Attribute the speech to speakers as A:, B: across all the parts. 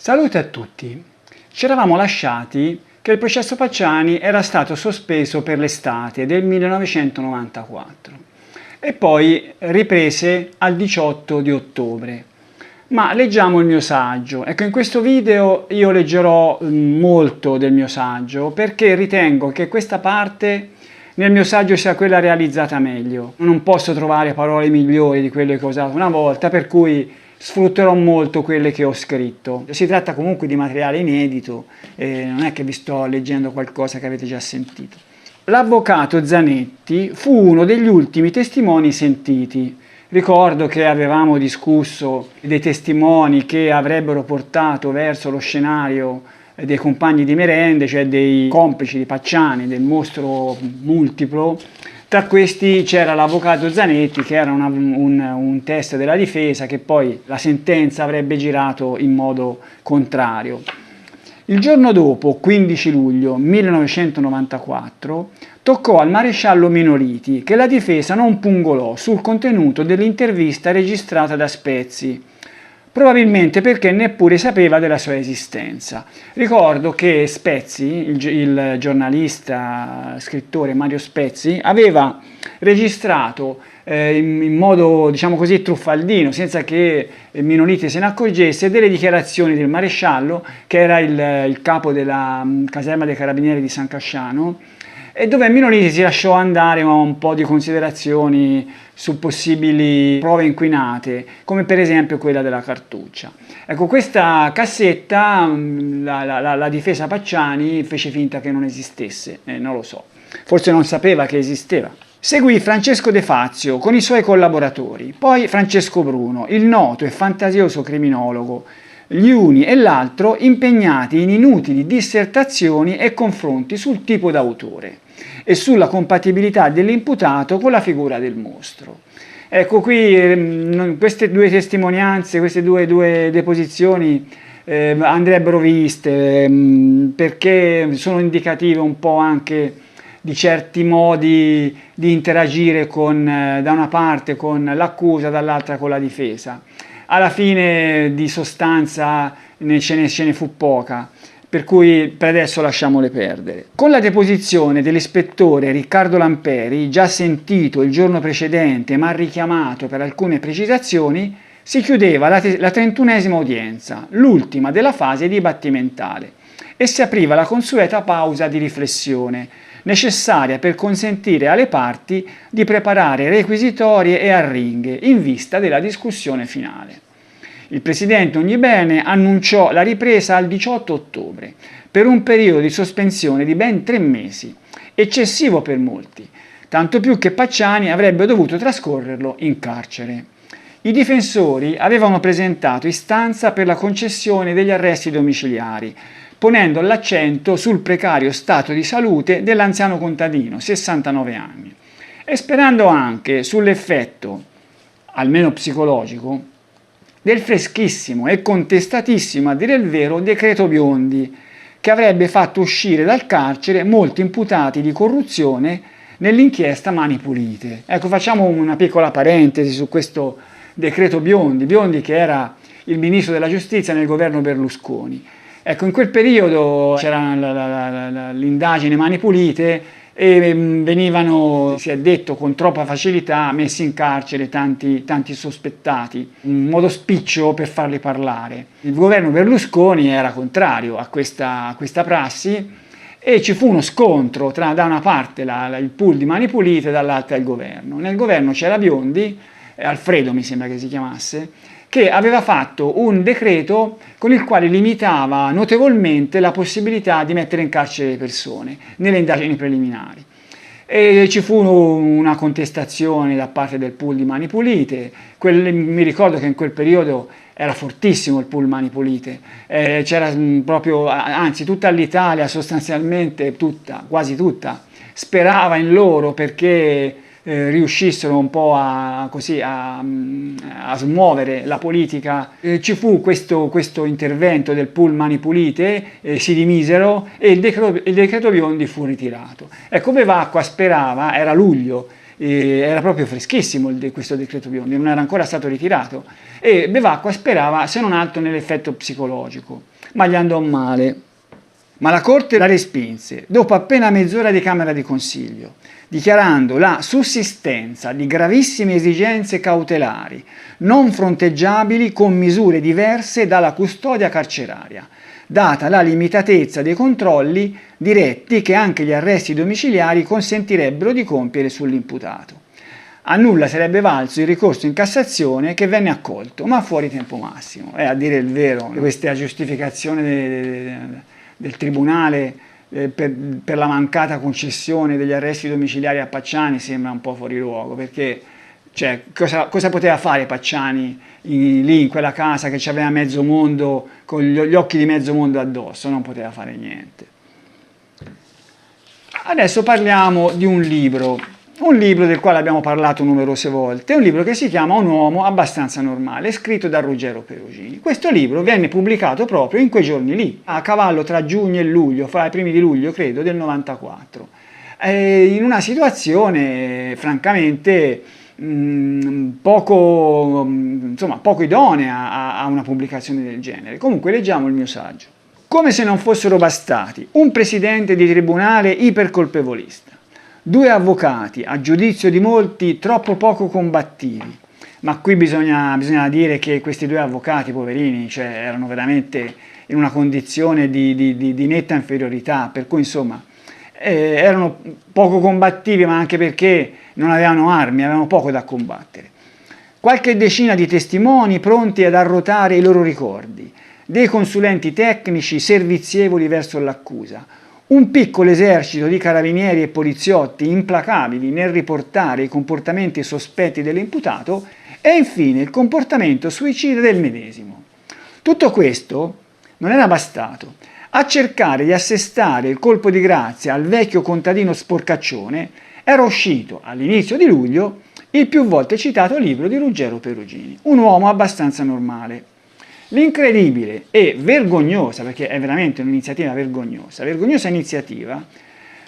A: Salute a tutti! Ci eravamo lasciati che il processo Pacciani era stato sospeso per l'estate del 1994 e poi riprese al 18 di ottobre. Ma leggiamo il mio saggio. Ecco, in questo video io leggerò molto del mio saggio perché ritengo che questa parte nel mio saggio sia quella realizzata meglio. Non posso trovare parole migliori di quelle che ho usato una volta, per cui sfrutterò molto quelle che ho scritto. Si tratta comunque di materiale inedito, non è che vi sto leggendo qualcosa che avete già sentito. L'avvocato Zanetti fu uno degli ultimi testimoni sentiti. Ricordo che avevamo discusso dei testimoni che avrebbero portato verso lo scenario dei compagni di merende, cioè dei complici di Pacciani, del mostro multiplo. Tra questi c'era l'avvocato Zanetti, che era un test della difesa, che poi la sentenza avrebbe girato in modo contrario. Il giorno dopo, 15 luglio 1994, toccò al maresciallo Minoliti che la difesa non pungolò sul contenuto dell'intervista registrata da Spezzi, probabilmente perché neppure sapeva della sua esistenza. Ricordo che Spezzi, il giornalista, scrittore Mario Spezzi, aveva registrato in modo, diciamo così, truffaldino, senza che Minoliti se ne accorgesse, delle dichiarazioni del maresciallo, che era il capo della caserma dei carabinieri di San Casciano, e dove Minoliti si lasciò andare a un po' di considerazioni su possibili prove inquinate, come per esempio quella della cartuccia. Ecco, questa cassetta la difesa Pacciani fece finta che non esistesse, non lo so, forse non sapeva che esisteva. Seguì Francesco De Fazio con i suoi collaboratori, poi Francesco Bruno, il noto e fantasioso criminologo, gli uni e l'altro impegnati in inutili dissertazioni e confronti sul tipo d'autore e sulla compatibilità dell'imputato con la figura del mostro. Ecco, qui queste due testimonianze, queste due deposizioni andrebbero viste perché sono indicative un po' anche di certi modi di interagire da una parte con l'accusa, dall'altra con la difesa. Alla fine di sostanza ce ne fu poca, per cui per adesso lasciamole perdere. Con la deposizione dell'ispettore Riccardo Lamperi, già sentito il giorno precedente ma richiamato per alcune precisazioni, si chiudeva la 31esima udienza, l'ultima della fase dibattimentale, e si apriva la consueta pausa di riflessione, necessaria per consentire alle parti di preparare requisitorie e arringhe in vista della discussione finale. Il presidente Ognibene annunciò la ripresa al 18 ottobre, per un periodo di sospensione di ben 3 mesi, eccessivo per molti, tanto più che Pacciani avrebbe dovuto trascorrerlo in carcere. I difensori avevano presentato istanza per la concessione degli arresti domiciliari, ponendo l'accento sul precario stato di salute dell'anziano contadino, 69 anni, e sperando anche sull'effetto, almeno psicologico, del freschissimo e contestatissimo, a dire il vero, decreto Biondi, che avrebbe fatto uscire dal carcere molti imputati di corruzione nell'inchiesta Mani Pulite. Ecco, facciamo una piccola parentesi su questo decreto Biondi, che era il ministro della giustizia nel governo Berlusconi. Ecco, in quel periodo c'era l'indagine Mani Pulite e venivano, si è detto con troppa facilità, messi in carcere tanti sospettati, un modo spiccio per farli parlare. Il governo Berlusconi era contrario a questa prassi e ci fu uno scontro tra da una parte il pool di Mani Pulite e dall'altra il governo. Nel governo c'era Biondi, Alfredo mi sembra che si chiamasse, che aveva fatto un decreto con il quale limitava notevolmente la possibilità di mettere in carcere le persone nelle indagini preliminari. E ci fu una contestazione da parte del pool di Mani Pulite. Mi ricordo che in quel periodo era fortissimo il pool Mani Pulite, c'era proprio, anzi tutta l'Italia sostanzialmente, quasi tutta, sperava in loro perché riuscissero un po' a smuovere la politica. Ci fu questo intervento del pool Mani Pulite, si dimisero e il decreto Biondi fu ritirato. Ecco, Bevacqua sperava, era luglio, era proprio freschissimo questo decreto Biondi, non era ancora stato ritirato, e Bevacqua sperava se non altro nell'effetto psicologico, ma gli andò male. Ma la Corte la respinse dopo appena mezz'ora di Camera di Consiglio, dichiarando la sussistenza di gravissime esigenze cautelari non fronteggiabili con misure diverse dalla custodia carceraria, data la limitatezza dei controlli diretti che anche gli arresti domiciliari consentirebbero di compiere sull'imputato. A nulla sarebbe valso il ricorso in Cassazione, che venne accolto, ma fuori tempo massimo. A dire il vero, questa giustificazione del Tribunale per la mancata concessione degli arresti domiciliari a Pacciani sembra un po' fuori luogo, perché cioè, cosa poteva fare Pacciani lì in quella casa che aveva mezzo mondo, con gli occhi di mezzo mondo addosso? Non poteva fare niente. Adesso parliamo di un libro del quale abbiamo parlato numerose volte, è un libro che si chiama Un uomo abbastanza normale, scritto da Ruggero Perugini. Questo libro venne pubblicato proprio in quei giorni lì, a cavallo tra giugno e luglio, fra i primi di luglio credo, del 94, in una situazione francamente poco idonea a una pubblicazione del genere. Comunque leggiamo il mio saggio. Come se non fossero bastati un presidente di tribunale ipercolpevolista, 2 avvocati, a giudizio di molti, troppo poco combattivi, ma qui bisogna dire che questi 2 avvocati, poverini, cioè, erano veramente in una condizione di netta inferiorità, per cui insomma erano poco combattivi, ma anche perché non avevano armi, avevano poco da combattere. Qualche decina di testimoni pronti ad arrotare i loro ricordi, dei consulenti tecnici servizievoli verso l'accusa, un piccolo esercito di carabinieri e poliziotti implacabili nel riportare i comportamenti sospetti dell'imputato e infine il comportamento suicida del medesimo. Tutto questo non era bastato a cercare di assestare il colpo di grazia al vecchio contadino sporcaccione. Era uscito all'inizio di luglio il più volte citato libro di Ruggero Perugini, Un uomo abbastanza normale. L'incredibile e vergognosa, perché è veramente un'iniziativa vergognosa iniziativa,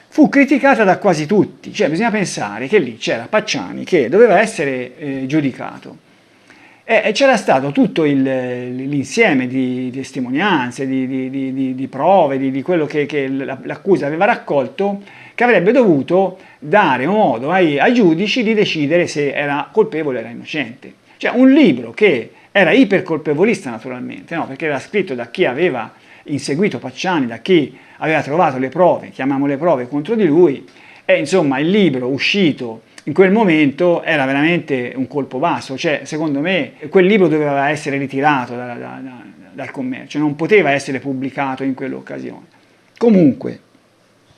A: fu criticata da quasi tutti. Cioè bisogna pensare che lì c'era Pacciani che doveva essere giudicato e c'era stato tutto l'insieme di testimonianze, di prove, di quello che l'accusa aveva raccolto, che avrebbe dovuto dare modo ai giudici di decidere se era colpevole o era innocente. Cioè un libro che era ipercolpevolista naturalmente, no? Perché era scritto da chi aveva inseguito Pacciani, da chi aveva trovato le prove, chiamiamole prove, contro di lui, e insomma il libro uscito in quel momento era veramente un colpo basso. Cioè secondo me quel libro doveva essere ritirato dal commercio, non poteva essere pubblicato in quell'occasione. Comunque,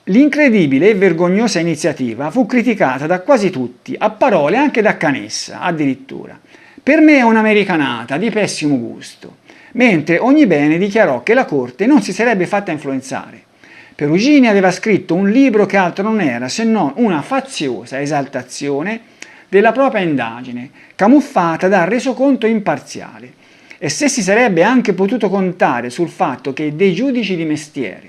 A: l'incredibile e vergognosa iniziativa fu criticata da quasi tutti, a parole anche da Canessa addirittura. Per me è un'americanata di pessimo gusto, mentre Ognibene dichiarò che la Corte non si sarebbe fatta influenzare. Perugini aveva scritto un libro che altro non era se non una faziosa esaltazione della propria indagine, camuffata da resoconto imparziale. E se si sarebbe anche potuto contare sul fatto che dei giudici di mestiere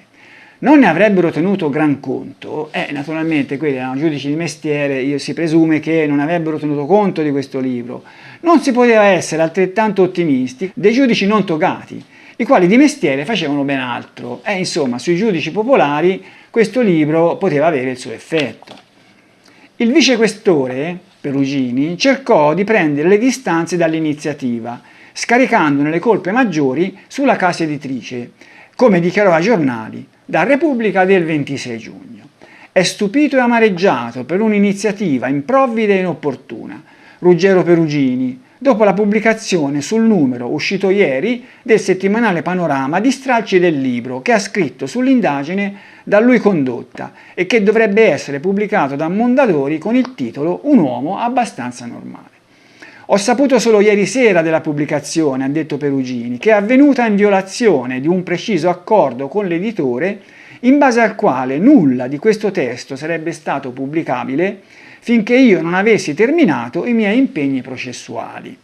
A: non ne avrebbero tenuto gran conto, naturalmente quelli erano giudici di mestiere, si presume che non avrebbero tenuto conto di questo libro. Non si poteva essere altrettanto ottimisti dei giudici non togati, i quali di mestiere facevano ben altro. Insomma, sui giudici popolari questo libro poteva avere il suo effetto. Il vicequestore, Perugini, cercò di prendere le distanze dall'iniziativa, scaricandone le colpe maggiori sulla casa editrice, come dichiarò ai giornali, da Repubblica del 26 giugno. È stupito e amareggiato per un'iniziativa improvvida e inopportuna. Ruggero Perugini, dopo la pubblicazione sul numero uscito ieri del settimanale Panorama di stralci del libro che ha scritto sull'indagine da lui condotta e che dovrebbe essere pubblicato da Mondadori con il titolo Un uomo abbastanza normale. Ho saputo solo ieri sera della pubblicazione, ha detto Perugini, che è avvenuta in violazione di un preciso accordo con l'editore in base al quale nulla di questo testo sarebbe stato pubblicabile finché io non avessi terminato i miei impegni processuali.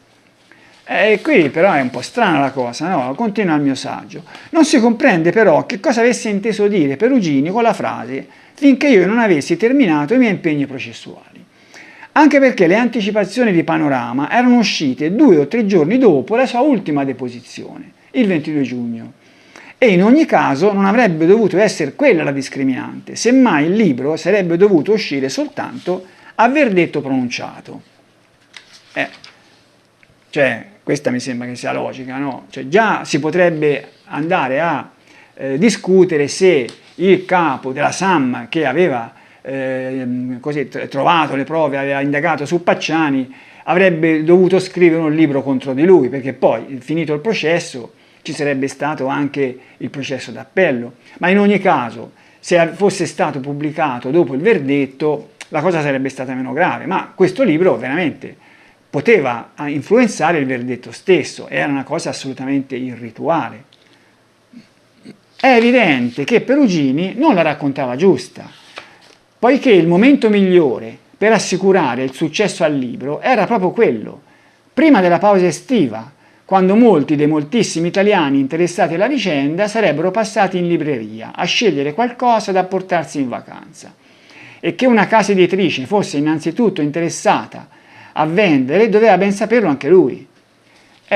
A: E qui però è un po' strana la cosa, no? Continua il mio saggio. Non si comprende però che cosa avesse inteso dire Perugini con la frase «finché io non avessi terminato i miei impegni processuali». anche perché le anticipazioni di Panorama erano uscite 2 o 3 giorni dopo la sua ultima deposizione, il 22 giugno. E in ogni caso non avrebbe dovuto essere quella la discriminante, semmai il libro sarebbe dovuto uscire soltanto a verdetto pronunciato. Cioè, questa mi sembra che sia logica, no? Cioè, già si potrebbe andare a discutere se il capo della SAM, che aveva trovato le prove, aveva indagato su Pacciani, avrebbe dovuto scrivere un libro contro di lui, perché poi, finito il processo, ci sarebbe stato anche il processo d'appello. Ma in ogni caso, se fosse stato pubblicato dopo il verdetto, la cosa sarebbe stata meno grave. Ma questo libro veramente poteva influenzare il verdetto stesso, era una cosa assolutamente irrituale. È evidente che Perugini non la raccontava giusta, poiché il momento migliore per assicurare il successo al libro era proprio quello, prima della pausa estiva, quando molti dei moltissimi italiani interessati alla vicenda sarebbero passati in libreria a scegliere qualcosa da portarsi in vacanza, e che una casa editrice fosse innanzitutto interessata a vendere doveva ben saperlo anche lui.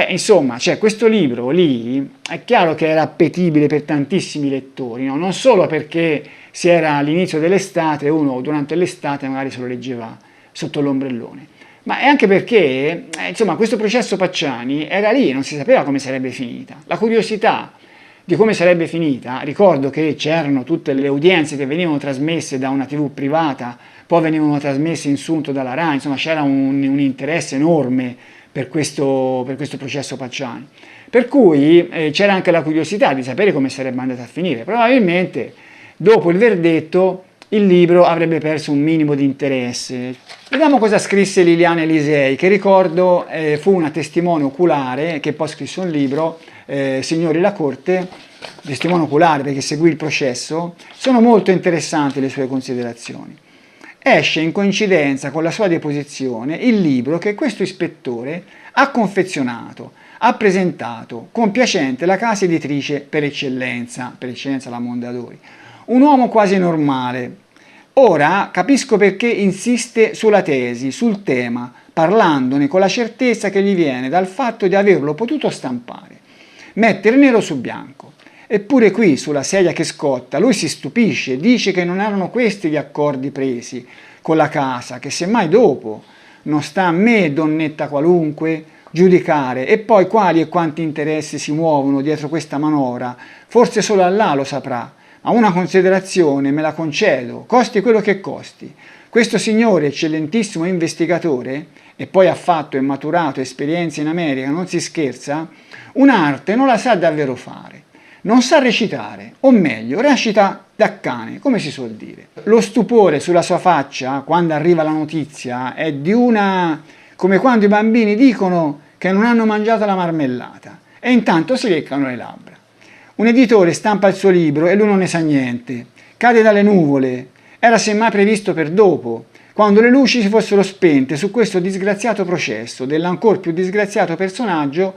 A: Insomma, cioè, questo libro lì è chiaro che era appetibile per tantissimi lettori, no? Non solo perché si era all'inizio dell'estate, uno durante l'estate magari se lo leggeva sotto l'ombrellone, ma è anche perché insomma, questo processo Pacciani era lì, non si sapeva come sarebbe finita. La curiosità di come sarebbe finita, ricordo che c'erano tutte le udienze che venivano trasmesse da una TV privata, poi venivano trasmesse in sunto dalla RAI, insomma c'era un interesse enorme per questo processo Pacciani. Per cui c'era anche la curiosità di sapere come sarebbe andata a finire. Probabilmente dopo il verdetto il libro avrebbe perso un minimo di interesse. Vediamo cosa scrisse Liliana Elisei, che ricordo fu una testimone oculare, che poi scrisse un libro, Signori la Corte, testimone oculare perché seguì il processo. Sono molto interessanti le sue considerazioni. Esce in coincidenza con la sua deposizione il libro che questo ispettore ha confezionato, ha presentato, compiacente la casa editrice per eccellenza la Mondadori. Un uomo quasi normale. Ora capisco perché insiste sulla tesi, sul tema, parlandone con la certezza che gli viene dal fatto di averlo potuto stampare, mettere nero su bianco. Eppure qui, sulla sedia che scotta, lui si stupisce, dice che non erano questi gli accordi presi con la casa, che semmai dopo non sta a me, donnetta qualunque, giudicare, e poi quali e quanti interessi si muovono dietro questa manovra, forse solo Allah lo saprà, ma una considerazione me la concedo, costi quello che costi. Questo signore, eccellentissimo investigatore, e poi ha fatto e maturato esperienze in America, non si scherza, un'arte non la sa davvero fare. Non sa recitare, o meglio, recita da cane, come si suol dire. Lo stupore sulla sua faccia, quando arriva la notizia, è di una... come quando i bambini dicono che non hanno mangiato la marmellata, e intanto si leccano le labbra. Un editore stampa il suo libro e lui non ne sa niente, cade dalle nuvole, era semmai previsto per dopo, quando le luci si fossero spente su questo disgraziato processo dell'ancor più disgraziato personaggio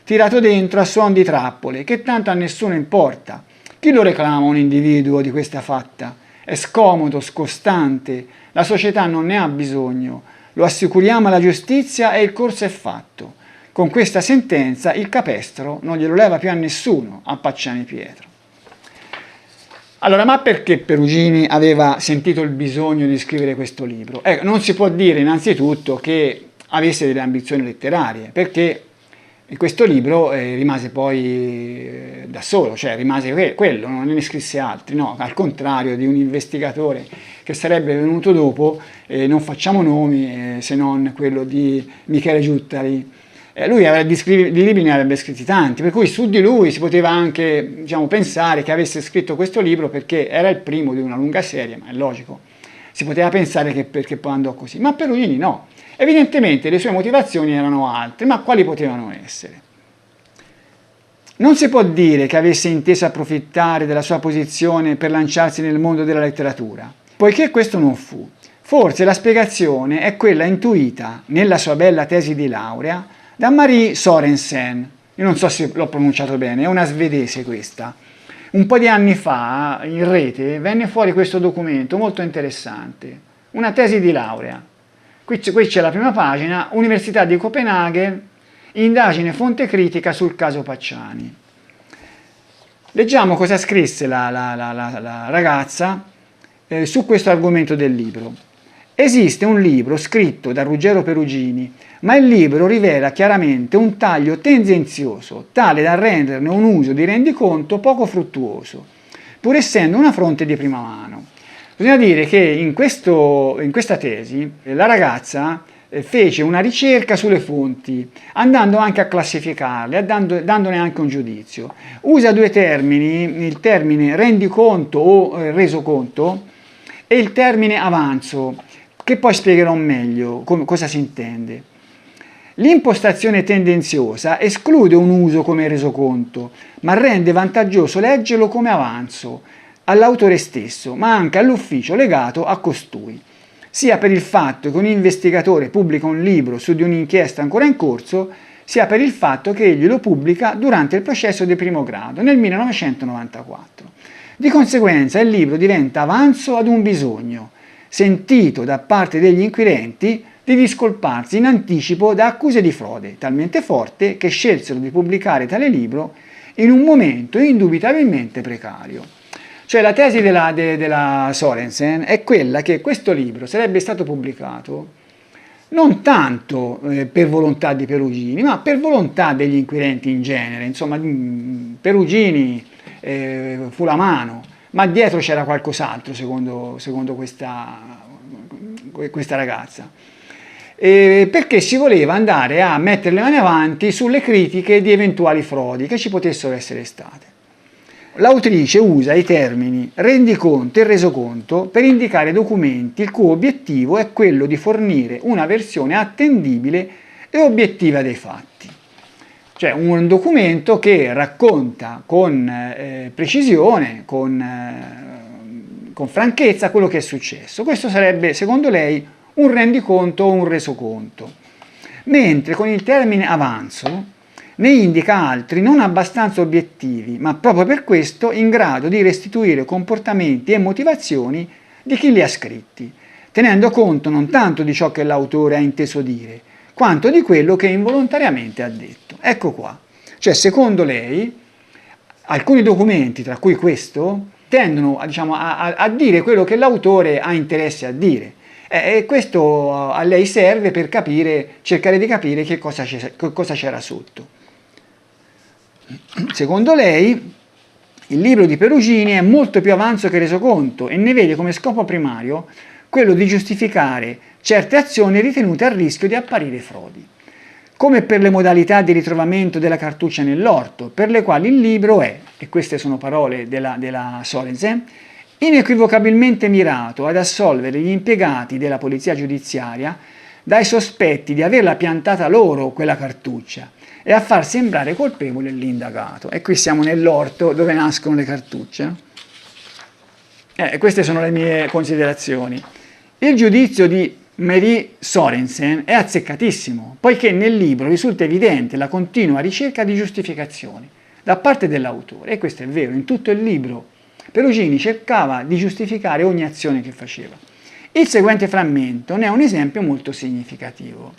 A: tirato dentro a suon di trappole, che tanto a nessuno importa. Chi lo reclama un individuo di questa fatta? È scomodo, scostante, la società non ne ha bisogno, lo assicuriamo alla giustizia e il corso è fatto. Con questa sentenza il capestro non glielo leva più a nessuno, a Pacciani Pietro. Allora, ma perché Perugini aveva sentito il bisogno di scrivere questo libro? Non si può dire innanzitutto che avesse delle ambizioni letterarie, perché questo libro rimase poi da solo, cioè rimase quello, non ne scrisse altri, no, al contrario di un investigatore che sarebbe venuto dopo, non facciamo nomi se non quello di Michele Giuttari. Lui di libri ne avrebbe scritti tanti, per cui su di lui si poteva anche pensare che avesse scritto questo libro perché era il primo di una lunga serie, ma è logico, si poteva pensare che perché poi andò così, ma Perugini no. Evidentemente le sue motivazioni erano altre, ma quali potevano essere? Non si può dire che avesse inteso approfittare della sua posizione per lanciarsi nel mondo della letteratura, poiché questo non fu. Forse la spiegazione è quella intuita nella sua bella tesi di laurea da Marie Sorensen. Io non so se l'ho pronunciato bene, è una svedese questa. Un po' di anni fa in rete venne fuori questo documento molto interessante, una tesi di laurea. qui c'è la prima pagina, Università di Copenaghen, indagine fonte critica sul caso Pacciani. Leggiamo cosa scrisse la ragazza su questo argomento del libro. Esiste un libro scritto da Ruggero Perugini, ma il libro rivela chiaramente un taglio tendenzioso, tale da renderne un uso di rendiconto poco fruttuoso, pur essendo una fonte di prima mano. Bisogna dire che in questa tesi la ragazza fece una ricerca sulle fonti, andando anche a classificarle, dandone anche un giudizio. Usa due termini, il termine rendiconto o resoconto e il termine avanzo, che poi spiegherò meglio cosa si intende. L'impostazione tendenziosa esclude un uso come resoconto, ma rende vantaggioso leggerlo come avanzo all'autore stesso, ma anche all'ufficio legato a costui, sia per il fatto che un investigatore pubblica un libro su di un'inchiesta ancora in corso, sia per il fatto che egli lo pubblica durante il processo di primo grado, nel 1994. Di conseguenza il libro diventa avanzo ad un bisogno, sentito da parte degli inquirenti, di discolparsi in anticipo da accuse di frode, talmente forte che scelsero di pubblicare tale libro in un momento indubitabilmente precario. Cioè la tesi della Sorensen è quella che questo libro sarebbe stato pubblicato non tanto per volontà di Perugini, ma per volontà degli inquirenti in genere. Insomma, Perugini fu la mano, ma dietro c'era qualcos'altro secondo questa ragazza. Perché si voleva andare a mettere le mani avanti sulle critiche di eventuali frodi che ci potessero essere state. L'autrice usa i termini rendiconto e resoconto per indicare documenti il cui obiettivo è quello di fornire una versione attendibile e obiettiva dei fatti. Cioè un documento che racconta con precisione, con franchezza quello che è successo. Questo sarebbe, secondo lei, un rendiconto o un resoconto. Mentre con il termine avanzo ne indica altri non abbastanza obiettivi, ma proprio per questo in grado di restituire comportamenti e motivazioni di chi li ha scritti, tenendo conto non tanto di ciò che l'autore ha inteso dire, quanto di quello che involontariamente ha detto. Ecco qua. Cioè, secondo lei, alcuni documenti, tra cui questo, tendono a dire quello che l'autore ha interesse a dire. E questo a lei serve per cercare di capire che cosa c'era sotto. Secondo lei, il libro di Perugini è molto più avanzo che resoconto e ne vede come scopo primario quello di giustificare certe azioni ritenute a rischio di apparire frodi, come per le modalità di ritrovamento della cartuccia nell'orto, per le quali il libro è, e queste sono parole della Sorensen, inequivocabilmente mirato ad assolvere gli impiegati della polizia giudiziaria dai sospetti di averla piantata loro quella cartuccia e a far sembrare colpevole l'indagato. E qui siamo nell'orto dove nascono le cartucce. Queste sono le mie considerazioni. Il giudizio di Marie Sorensen è azzeccatissimo, poiché nel libro risulta evidente la continua ricerca di giustificazioni da parte dell'autore, e questo è vero, in tutto il libro Perugini cercava di giustificare ogni azione che faceva. Il seguente frammento ne è un esempio molto significativo.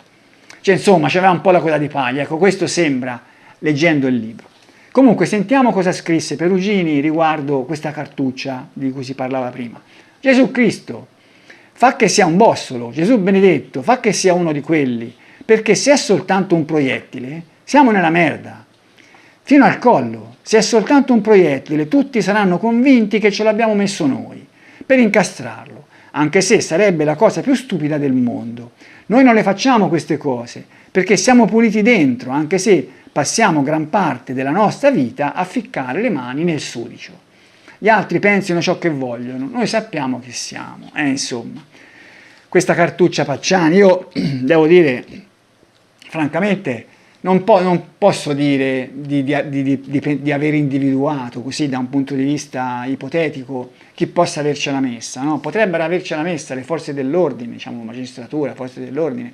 A: Cioè, insomma, c'aveva un po' la coda di paglia, ecco, questo sembra leggendo il libro. Comunque, sentiamo cosa scrisse Perugini riguardo questa cartuccia di cui si parlava prima. Gesù Cristo, fa che sia un bossolo, Gesù benedetto, fa che sia uno di quelli, perché se è soltanto un proiettile, siamo nella merda. Fino al collo, se è soltanto un proiettile, tutti saranno convinti che ce l'abbiamo messo noi, per incastrarlo, anche se sarebbe la cosa più stupida del mondo. Noi non le facciamo queste cose, perché siamo puliti dentro, anche se passiamo gran parte della nostra vita a ficcare le mani nel sudicio. Gli altri pensino ciò che vogliono, noi sappiamo chi siamo. Insomma, questa cartuccia Pacciani, io devo dire, francamente, non posso dire di aver individuato così da un punto di vista ipotetico chi possa avercela messa, no? Potrebbero avercela messa le forze dell'ordine, diciamo magistratura, forze dell'ordine,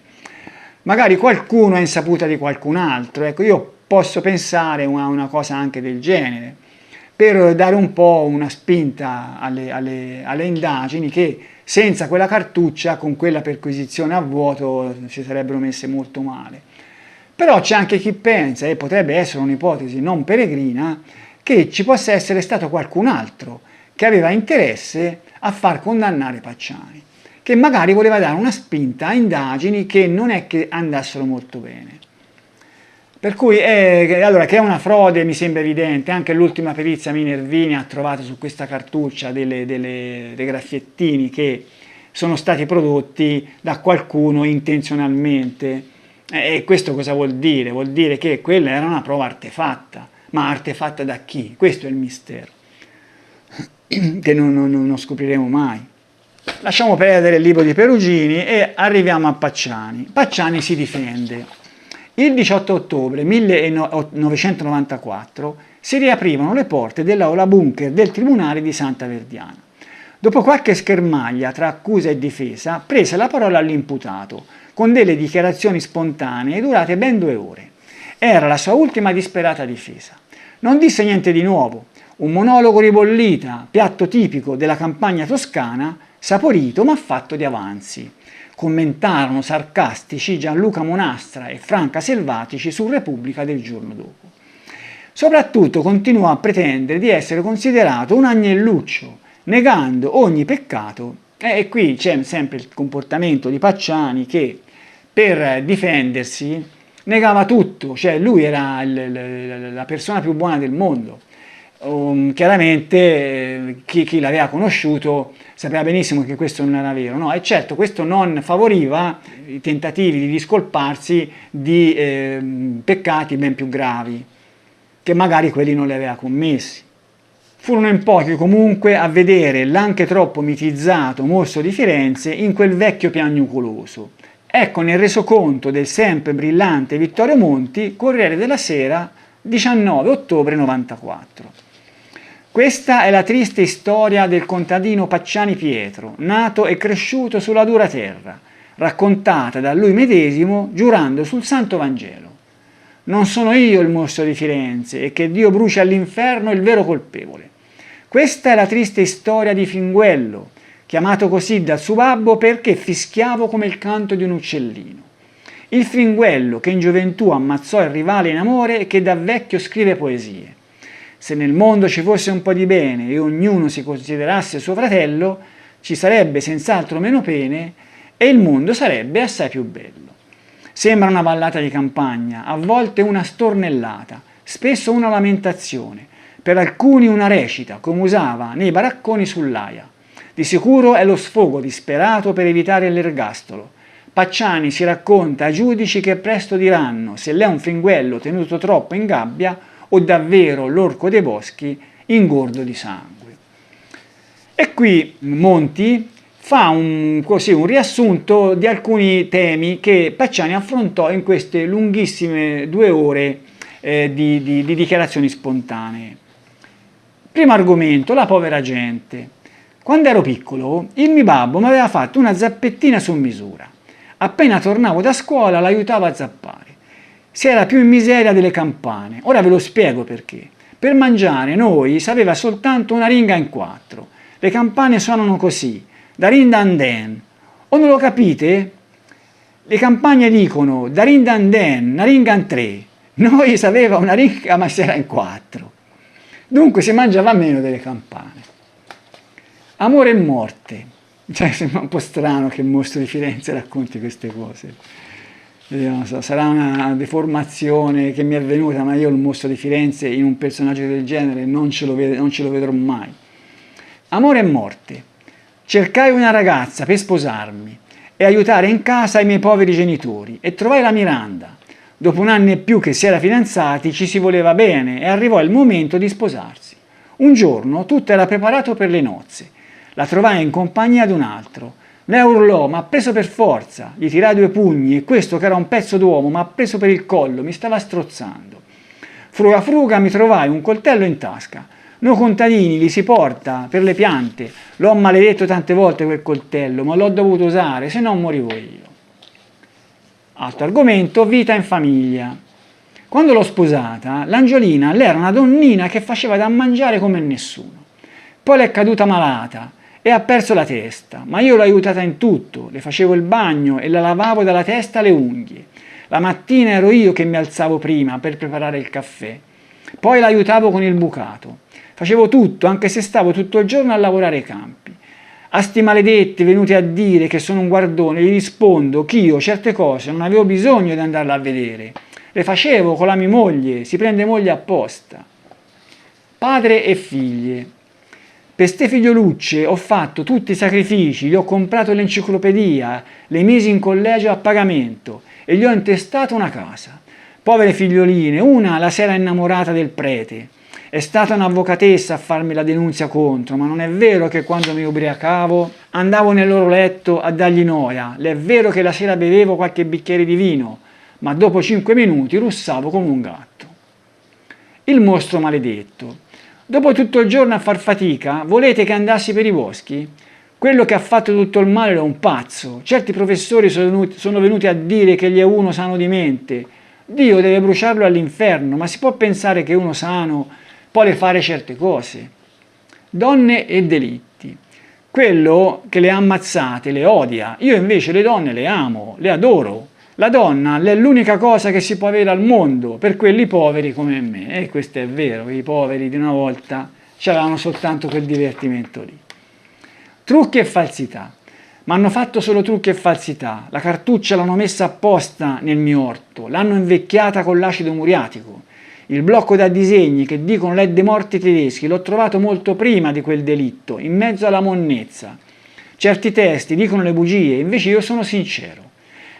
A: magari qualcuno è insaputa di qualcun altro, ecco, io posso pensare a una cosa anche del genere, per dare un po' una spinta alle indagini che senza quella cartuccia, con quella perquisizione a vuoto, si sarebbero messe molto male. Però c'è anche chi pensa, e potrebbe essere un'ipotesi non peregrina, che ci possa essere stato qualcun altro che aveva interesse a far condannare Pacciani, che magari voleva dare una spinta a indagini che non è che andassero molto bene. Per cui, allora, che è una frode mi sembra evidente, anche l'ultima perizia Minervini ha trovato su questa cartuccia dei graffiettini che sono stati prodotti da qualcuno intenzionalmente. E questo cosa vuol dire? Vuol dire che quella era una prova artefatta, ma artefatta da chi? Questo è il mistero, che non scopriremo mai. Lasciamo perdere il libro di Perugini e arriviamo a Pacciani. Pacciani si difende. Il 18 ottobre 1994 si riaprivano le porte dell'aula bunker del Tribunale di Santa Verdiana. Dopo qualche schermaglia tra accusa e difesa, prese la parola l'imputato, con delle dichiarazioni spontanee durate ben 2 ore. Era la sua ultima disperata difesa. Non disse niente di nuovo, un monologo ribollita, piatto tipico della campagna toscana, saporito ma fatto di avanzi. Commentarono sarcastici Gianluca Monastra e Franca Selvatici su Repubblica del giorno dopo. Soprattutto continuò a pretendere di essere considerato un agnelluccio, negando ogni peccato, e qui c'è sempre il comportamento di Pacciani che per difendersi negava tutto, cioè lui era la persona più buona del mondo. Chiaramente chi l'aveva conosciuto sapeva benissimo che questo non era vero, no? E certo questo non favoriva i tentativi di discolparsi di peccati ben più gravi, che magari quelli non li aveva commessi. Furono in pochi comunque a vedere l'anche troppo mitizzato mostro di Firenze in quel vecchio piagnucoloso. Ecco nel resoconto del sempre brillante Vittorio Monti, Corriere della Sera, 19 ottobre 94. Questa è la triste storia del contadino Pacciani Pietro, nato e cresciuto sulla dura terra, raccontata da lui medesimo giurando sul Santo Vangelo. Non sono io il mostro di Firenze e che Dio bruci all'inferno il vero colpevole. Questa è la triste storia di Finguello, chiamato così dal suo babbo perché fischiavo come il canto di un uccellino. Il Finguello che in gioventù ammazzò il rivale in amore e che da vecchio scrive poesie. Se nel mondo ci fosse un po' di bene e ognuno si considerasse suo fratello, ci sarebbe senz'altro meno pene e il mondo sarebbe assai più bello. Sembra una ballata di campagna, a volte una stornellata, spesso una lamentazione, per alcuni una recita, come usava nei baracconi sull'Aia. Di sicuro è lo sfogo disperato per evitare l'ergastolo. Pacciani si racconta ai giudici che presto diranno se l'è un finguello tenuto troppo in gabbia o davvero l'orco dei boschi ingordo di sangue. E qui Monti fa un riassunto di alcuni temi che Pacciani affrontò in queste lunghissime 2 ore di dichiarazioni spontanee. Primo argomento, la povera gente. Quando ero piccolo, il mio babbo mi aveva fatto una zappettina su misura. Appena tornavo da scuola l'aiutavo a zappare. Si era più in miseria delle campane. Ora ve lo spiego perché. Per mangiare noi si aveva soltanto una ringa in 4. Le campane suonano così, da rindanden. O non lo capite? Le campagne dicono da rindanden, una ringa in 3. Noi si aveva una ringa ma si era in 4. Dunque si mangiava meno delle campane. Amore e morte. Cioè, sembra un po' strano che il mostro di Firenze racconti queste cose. Non so, sarà una deformazione che mi è venuta, ma io il mostro di Firenze in un personaggio del genere non ce lo vedrò mai. Amore e morte. Cercai una ragazza per sposarmi e aiutare in casa i miei poveri genitori e trovai la Miranda. Dopo 1 anno e più che si era fidanzati ci si voleva bene e arrivò il momento di sposarsi. Un giorno tutto era preparato per le nozze. La trovai in compagnia di un altro. Lei urlò, m'ha preso per forza, gli tirai 2 pugni e questo che era un pezzo d'uomo m'ha preso per il collo, mi stava strozzando. Fruga fruga mi trovai un coltello in tasca. Noi contadini li si porta per le piante, l'ho maledetto tante volte quel coltello, ma l'ho dovuto usare, se no morivo io. Altro argomento, vita in famiglia. Quando l'ho sposata, l'Angiolina, lei era una donnina che faceva da mangiare come nessuno. Poi le è caduta malata e ha perso la testa, ma io l'ho aiutata in tutto, le facevo il bagno e la lavavo dalla testa alle unghie. La mattina ero io che mi alzavo prima per preparare il caffè, poi l'aiutavo con il bucato. Facevo tutto, anche se stavo tutto il giorno a lavorare ai campi. A sti maledetti venuti a dire che sono un guardone, gli rispondo che io certe cose non avevo bisogno di andarle a vedere. Le facevo con la mia moglie, si prende moglie apposta. Padre e figlie. Per ste figliolucce ho fatto tutti i sacrifici, gli ho comprato l'enciclopedia, le misi in collegio a pagamento e gli ho intestato una casa. Povere figlioline, una la si era innamorata del prete. È stata un'avvocatessa a farmi la denunzia contro, ma non è vero che quando mi ubriacavo andavo nel loro letto a dargli noia. È vero che la sera bevevo qualche bicchiere di vino, ma dopo 5 minuti russavo come un gatto. Il mostro maledetto. Dopo tutto il giorno a far fatica, volete che andassi per i boschi? Quello che ha fatto tutto il male è un pazzo. Certi professori sono venuti a dire che egli è uno sano di mente. Dio deve bruciarlo all'inferno, ma si può pensare che uno sano può fare certe cose. Donne e delitti. Quello che le ha ammazzate le odia, io invece le donne le amo, le adoro. La donna è l'unica cosa che si può avere al mondo per quelli poveri come me. E questo è vero, i poveri di una volta avevano soltanto quel divertimento lì. Trucchi e falsità. Ma hanno fatto solo trucchi e falsità. La cartuccia l'hanno messa apposta nel mio orto, l'hanno invecchiata con l'acido muriatico. Il blocco da disegni che dicono l'è dei morti tedeschi l'ho trovato molto prima di quel delitto, in mezzo alla monnezza. Certi testi dicono le bugie, invece io sono sincero.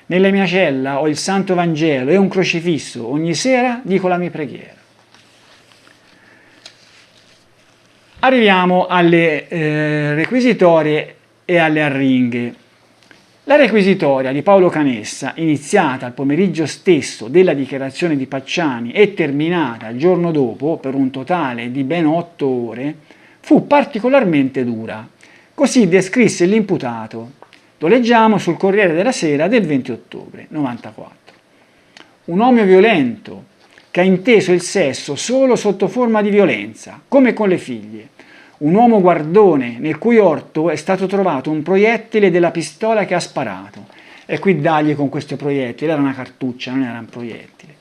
A: Nella mia cella ho il Santo Vangelo e un crocifisso, ogni sera dico la mia preghiera. Arriviamo alle requisitorie e alle arringhe. La requisitoria di Paolo Canessa, iniziata al pomeriggio stesso della dichiarazione di Pacciani e terminata il giorno dopo per un totale di ben 8 ore, fu particolarmente dura. Così descrisse l'imputato. Lo leggiamo sul Corriere della Sera del 20 ottobre 94. Un uomo violento che ha inteso il sesso solo sotto forma di violenza, come con le figlie. Un uomo guardone nel cui orto è stato trovato un proiettile della pistola che ha sparato. E qui dagli con questo proiettile, era una cartuccia, non era un proiettile.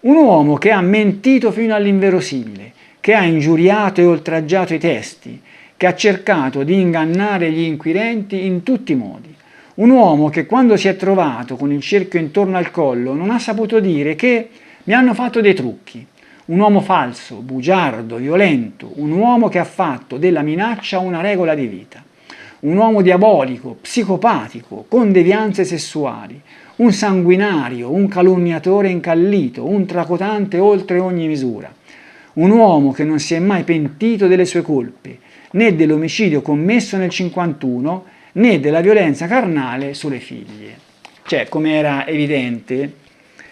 A: Un uomo che ha mentito fino all'inverosimile, che ha ingiuriato e oltraggiato i testi, che ha cercato di ingannare gli inquirenti in tutti i modi. Un uomo che quando si è trovato con il cerchio intorno al collo non ha saputo dire che mi hanno fatto dei trucchi. Un uomo falso, bugiardo, violento, un uomo che ha fatto della minaccia una regola di vita. Un uomo diabolico, psicopatico, con devianze sessuali, un sanguinario, un calunniatore incallito, un tracotante oltre ogni misura. Un uomo che non si è mai pentito delle sue colpe, né dell'omicidio commesso nel 51, né della violenza carnale sulle figlie. Cioè, come era evidente,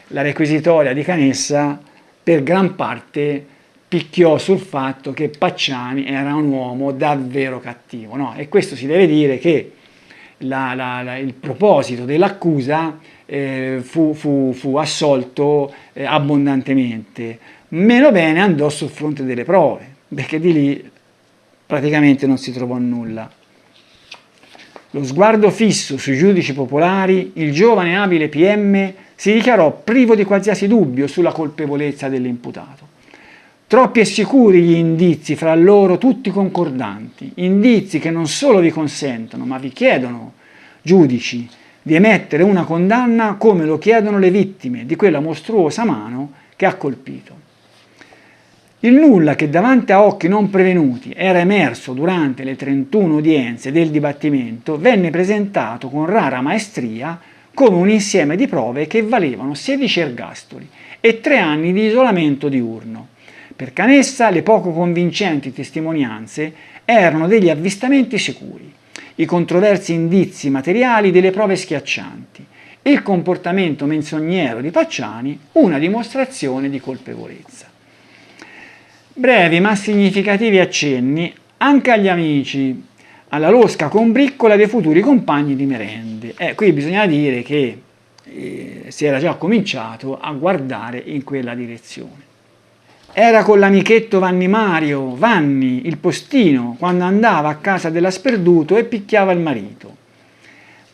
A: la requisitoria di Canessa per gran parte picchiò sul fatto che Pacciani era un uomo davvero cattivo, no? E questo si deve dire che il proposito dell'accusa fu assolto abbondantemente. Meno bene andò sul fronte delle prove, perché di lì praticamente non si trovò nulla. Lo sguardo fisso sui giudici popolari, il giovane abile PM si dichiarò privo di qualsiasi dubbio sulla colpevolezza dell'imputato. Troppi e sicuri gli indizi, fra loro tutti concordanti, indizi che non solo vi consentono, ma vi chiedono, giudici, di emettere una condanna come lo chiedono le vittime di quella mostruosa mano che ha colpito. Il nulla che davanti a occhi non prevenuti era emerso durante le 31 udienze del dibattimento venne presentato con rara maestria come un insieme di prove che valevano 16 ergastoli e 3 anni di isolamento diurno. Per Canessa le poco convincenti testimonianze erano degli avvistamenti sicuri, i controversi indizi materiali delle prove schiaccianti, il comportamento menzognero di Pacciani una dimostrazione di colpevolezza. Brevi ma significativi accenni anche agli amici, alla losca combriccola dei futuri compagni di merende. Qui bisogna dire che si era già cominciato a guardare in quella direzione. Era con l'amichetto Vanni, il postino, quando andava a casa della Sperduto e picchiava il marito.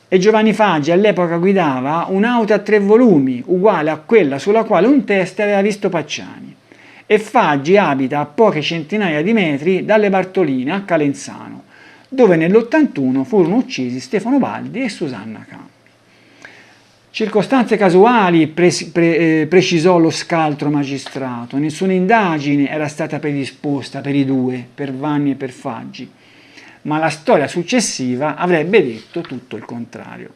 A: E Giovanni Faggi all'epoca guidava un'auto a 3 volumi, uguale a quella sulla quale un teste aveva visto Pacciani. E Faggi abita a poche centinaia di metri dalle Bartoline a Calenzano, dove nell'81 furono uccisi Stefano Baldi e Susanna Campi. Circostanze casuali, precisò lo scaltro magistrato. Nessuna indagine era stata predisposta per i due, per Vanni e per Faggi, ma la storia successiva avrebbe detto tutto il contrario.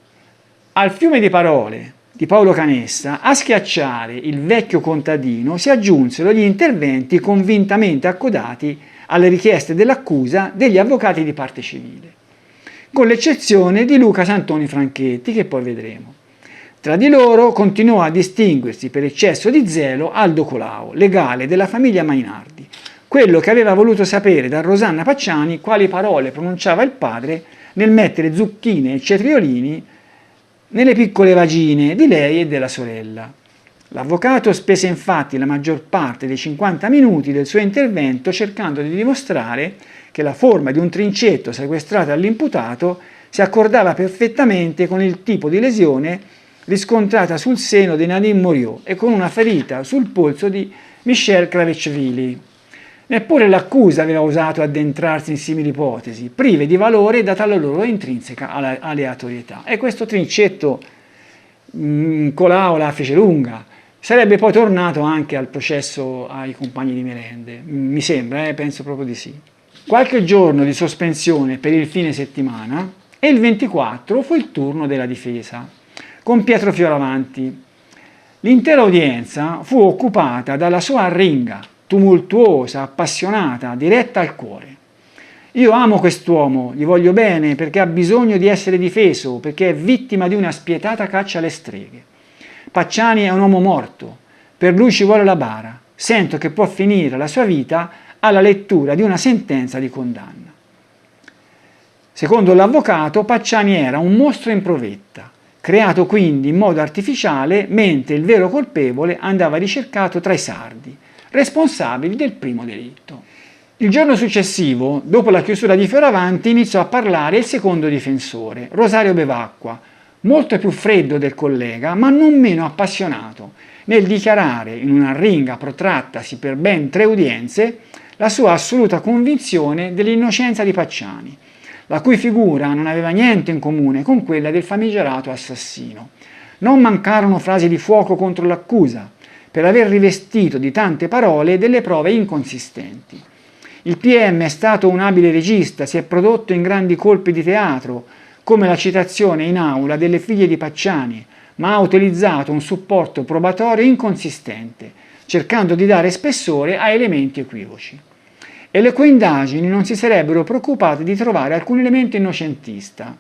A: Al fiume di parole di Paolo Canessa, a schiacciare il vecchio contadino si aggiunsero gli interventi convintamente accodati alle richieste dell'accusa degli avvocati di parte civile, con l'eccezione di Luca Santoni Franchetti, che poi vedremo. Tra di loro continuò a distinguersi per eccesso di zelo Aldo Colao, legale della famiglia Mainardi, quello che aveva voluto sapere da Rosanna Pacciani quali parole pronunciava il padre nel mettere zucchine e cetriolini nelle piccole vagine di lei e della sorella. L'avvocato spese infatti la maggior parte dei 50 minuti del suo intervento cercando di dimostrare che la forma di un trincetto sequestrato all'imputato si accordava perfettamente con il tipo di lesione riscontrata sul seno di Nadine Moriot e con una ferita sul polso di Michel Cravecchevili. Neppure l'accusa aveva osato addentrarsi in simili ipotesi, prive di valore data la loro intrinseca aleatorietà. E questo trincetto Colao la fece lunga. Sarebbe poi tornato anche al processo ai compagni di merende, mi sembra, penso proprio di sì. Qualche giorno di sospensione per il fine settimana e il 24 fu il turno della difesa, con Pietro Fioravanti. L'intera udienza fu occupata dalla sua arringa, tumultuosa, appassionata, diretta al cuore. Io amo quest'uomo, gli voglio bene perché ha bisogno di essere difeso, perché è vittima di una spietata caccia alle streghe. Pacciani è un uomo morto, per lui ci vuole la bara, sento che può finire la sua vita alla lettura di una sentenza di condanna. Secondo l'avvocato, Pacciani era un mostro in provetta, creato quindi in modo artificiale, mentre il vero colpevole andava ricercato tra i sardi, responsabili del primo delitto. Il giorno successivo, dopo la chiusura di Fioravanti, iniziò a parlare il secondo difensore, Rosario Bevacqua, molto più freddo del collega, ma non meno appassionato, nel dichiarare in una arringa protrattasi per ben 3 udienze la sua assoluta convinzione dell'innocenza di Pacciani, la cui figura non aveva niente in comune con quella del famigerato assassino. Non mancarono frasi di fuoco contro l'accusa, per aver rivestito di tante parole delle prove inconsistenti. Il PM è stato un abile regista, si è prodotto in grandi colpi di teatro, come la citazione in aula delle figlie di Pacciani, ma ha utilizzato un supporto probatorio inconsistente, cercando di dare spessore a elementi equivoci. E le coindagini non si sarebbero preoccupate di trovare alcun elemento innocentista.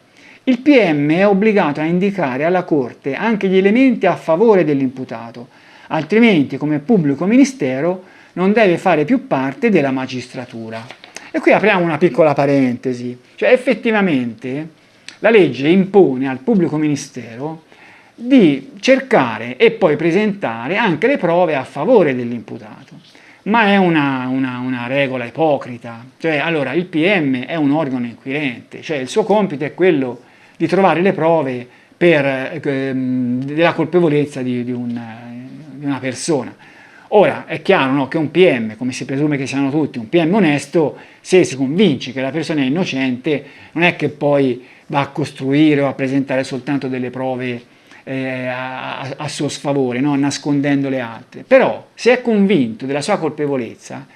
A: Il PM è obbligato a indicare alla Corte anche gli elementi a favore dell'imputato, altrimenti come pubblico ministero non deve fare più parte della magistratura. E qui apriamo una piccola parentesi, cioè effettivamente la legge impone al pubblico ministero di cercare e poi presentare anche le prove a favore dell'imputato, ma è una regola ipocrita, cioè allora il PM è un organo inquirente, cioè il suo compito è quello di trovare le prove della colpevolezza di una persona. Ora è chiaro, no, che un PM, come si presume che siano tutti, un PM onesto, se si convince che la persona è innocente, non è che poi va a costruire o a presentare soltanto delle prove a suo sfavore, no, nascondendo le altre. Però se è convinto della sua colpevolezza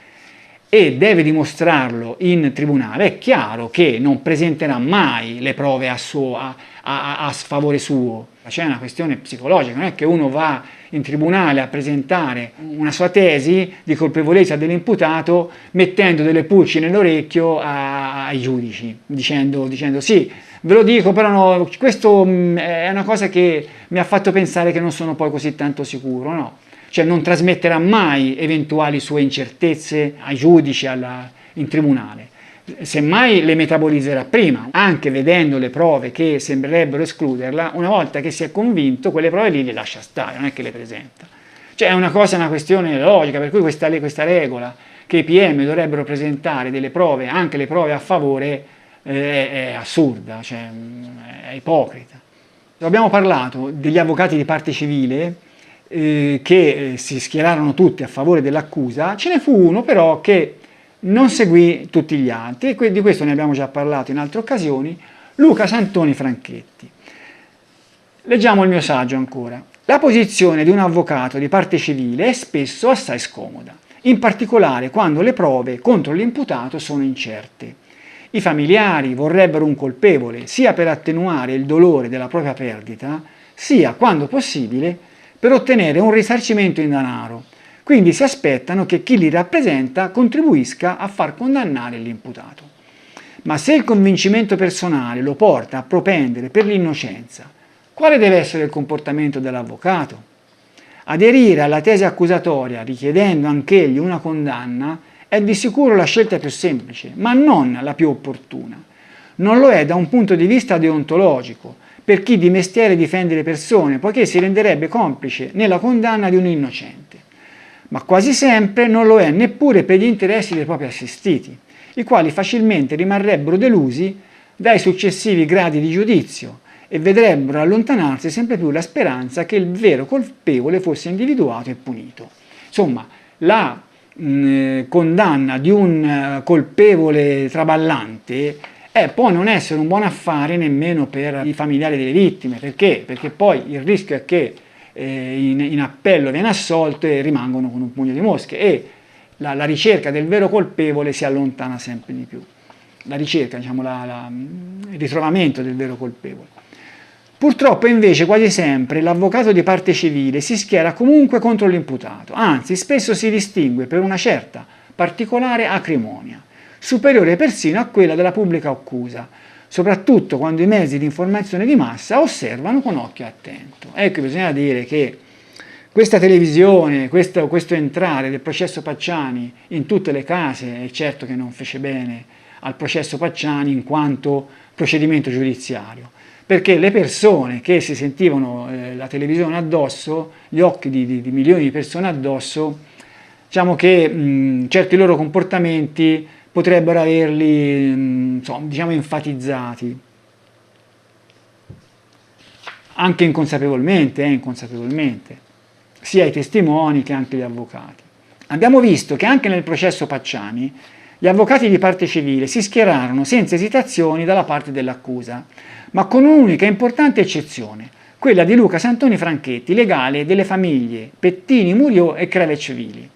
A: e deve dimostrarlo in tribunale, è chiaro che non presenterà mai le prove a sfavore suo. C'è una questione psicologica, non è che uno va in tribunale a presentare una sua tesi di colpevolezza dell'imputato mettendo delle pulci nell'orecchio ai giudici, dicendo sì, ve lo dico, però no, questo è una cosa che mi ha fatto pensare che non sono poi così tanto sicuro, no? Cioè non trasmetterà mai eventuali sue incertezze ai giudici in tribunale. semmai le metabolizzerà prima, anche vedendo le prove che sembrerebbero escluderla. Una volta che si è convinto, quelle prove lì le lascia stare, non è che le presenta. Cioè è una questione logica, per cui questa regola che i PM dovrebbero presentare delle prove, anche le prove a favore, è assurda, cioè è ipocrita. Abbiamo parlato degli avvocati di parte civile che si schierarono tutti a favore dell'accusa. Ce ne fu uno però che non seguì tutti gli altri, e di questo ne abbiamo già parlato in altre occasioni, Luca Santoni Franchetti. Leggiamo il mio saggio ancora. La posizione di un avvocato di parte civile è spesso assai scomoda, in particolare quando le prove contro l'imputato sono incerte. I familiari vorrebbero un colpevole sia per attenuare il dolore della propria perdita, sia, quando possibile, per ottenere un risarcimento in denaro. Quindi si aspettano che chi li rappresenta contribuisca a far condannare l'imputato. Ma se il convincimento personale lo porta a propendere per l'innocenza, quale deve essere il comportamento dell'avvocato? Aderire alla tesi accusatoria richiedendo anch'egli una condanna è di sicuro la scelta più semplice, ma non la più opportuna. Non lo è da un punto di vista deontologico, per chi di mestiere difende le persone, poiché si renderebbe complice nella condanna di un innocente. Ma quasi sempre non lo è neppure per gli interessi dei propri assistiti, i quali facilmente rimarrebbero delusi dai successivi gradi di giudizio e vedrebbero allontanarsi sempre più la speranza che il vero colpevole fosse individuato e punito. Insomma, la condanna di un colpevole traballante può non essere un buon affare nemmeno per i familiari delle vittime. Perché? Perché poi il rischio è che in appello viene assolto e rimangono con un pugno di mosche, e la ricerca del vero colpevole si allontana sempre di più. La ricerca, diciamo, il ritrovamento del vero colpevole. Purtroppo invece quasi sempre l'avvocato di parte civile si schiera comunque contro l'imputato, anzi spesso si distingue per una certa particolare acrimonia, superiore persino a quella della pubblica accusa, soprattutto quando i mezzi di informazione di massa osservano con occhio attento. Ecco, bisogna dire che questa televisione, questo entrare del processo Pacciani in tutte le case, è certo che non fece bene al processo Pacciani in quanto procedimento giudiziario, perché le persone che si sentivano la televisione addosso, gli occhi di milioni di persone addosso, diciamo che certi loro comportamenti potrebbero averli diciamo enfatizzati, anche inconsapevolmente, sia i testimoni che anche gli avvocati. Abbiamo visto che anche nel processo Pacciani gli avvocati di parte civile si schierarono senza esitazioni dalla parte dell'accusa, ma con un'unica importante eccezione, quella di Luca Santoni Franchetti, legale delle famiglie Pettini, Muriò e Cravecvili.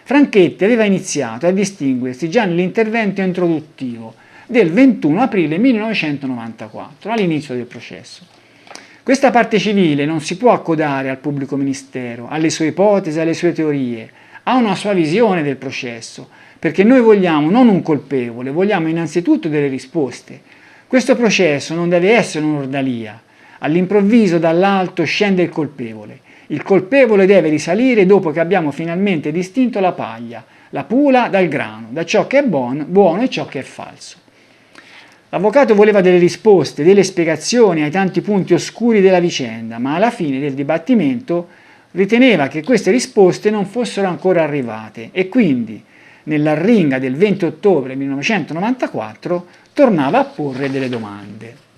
A: Franchetti aveva iniziato a distinguersi già nell'intervento introduttivo del 21 aprile 1994, all'inizio del processo. Questa parte civile non si può accodare al pubblico ministero, alle sue ipotesi, alle sue teorie, ha una sua visione del processo, perché noi vogliamo non un colpevole, vogliamo innanzitutto delle risposte. Questo processo non deve essere un'ordalia. All'improvviso dall'alto scende il colpevole. Il colpevole deve risalire dopo che abbiamo finalmente distinto la paglia, la pula dal grano, da ciò che è buono e ciò che è falso. L'avvocato voleva delle risposte, delle spiegazioni ai tanti punti oscuri della vicenda, ma alla fine del dibattimento riteneva che queste risposte non fossero ancora arrivate e quindi, nell'arringa del 20 ottobre 1994, tornava a porre delle domande.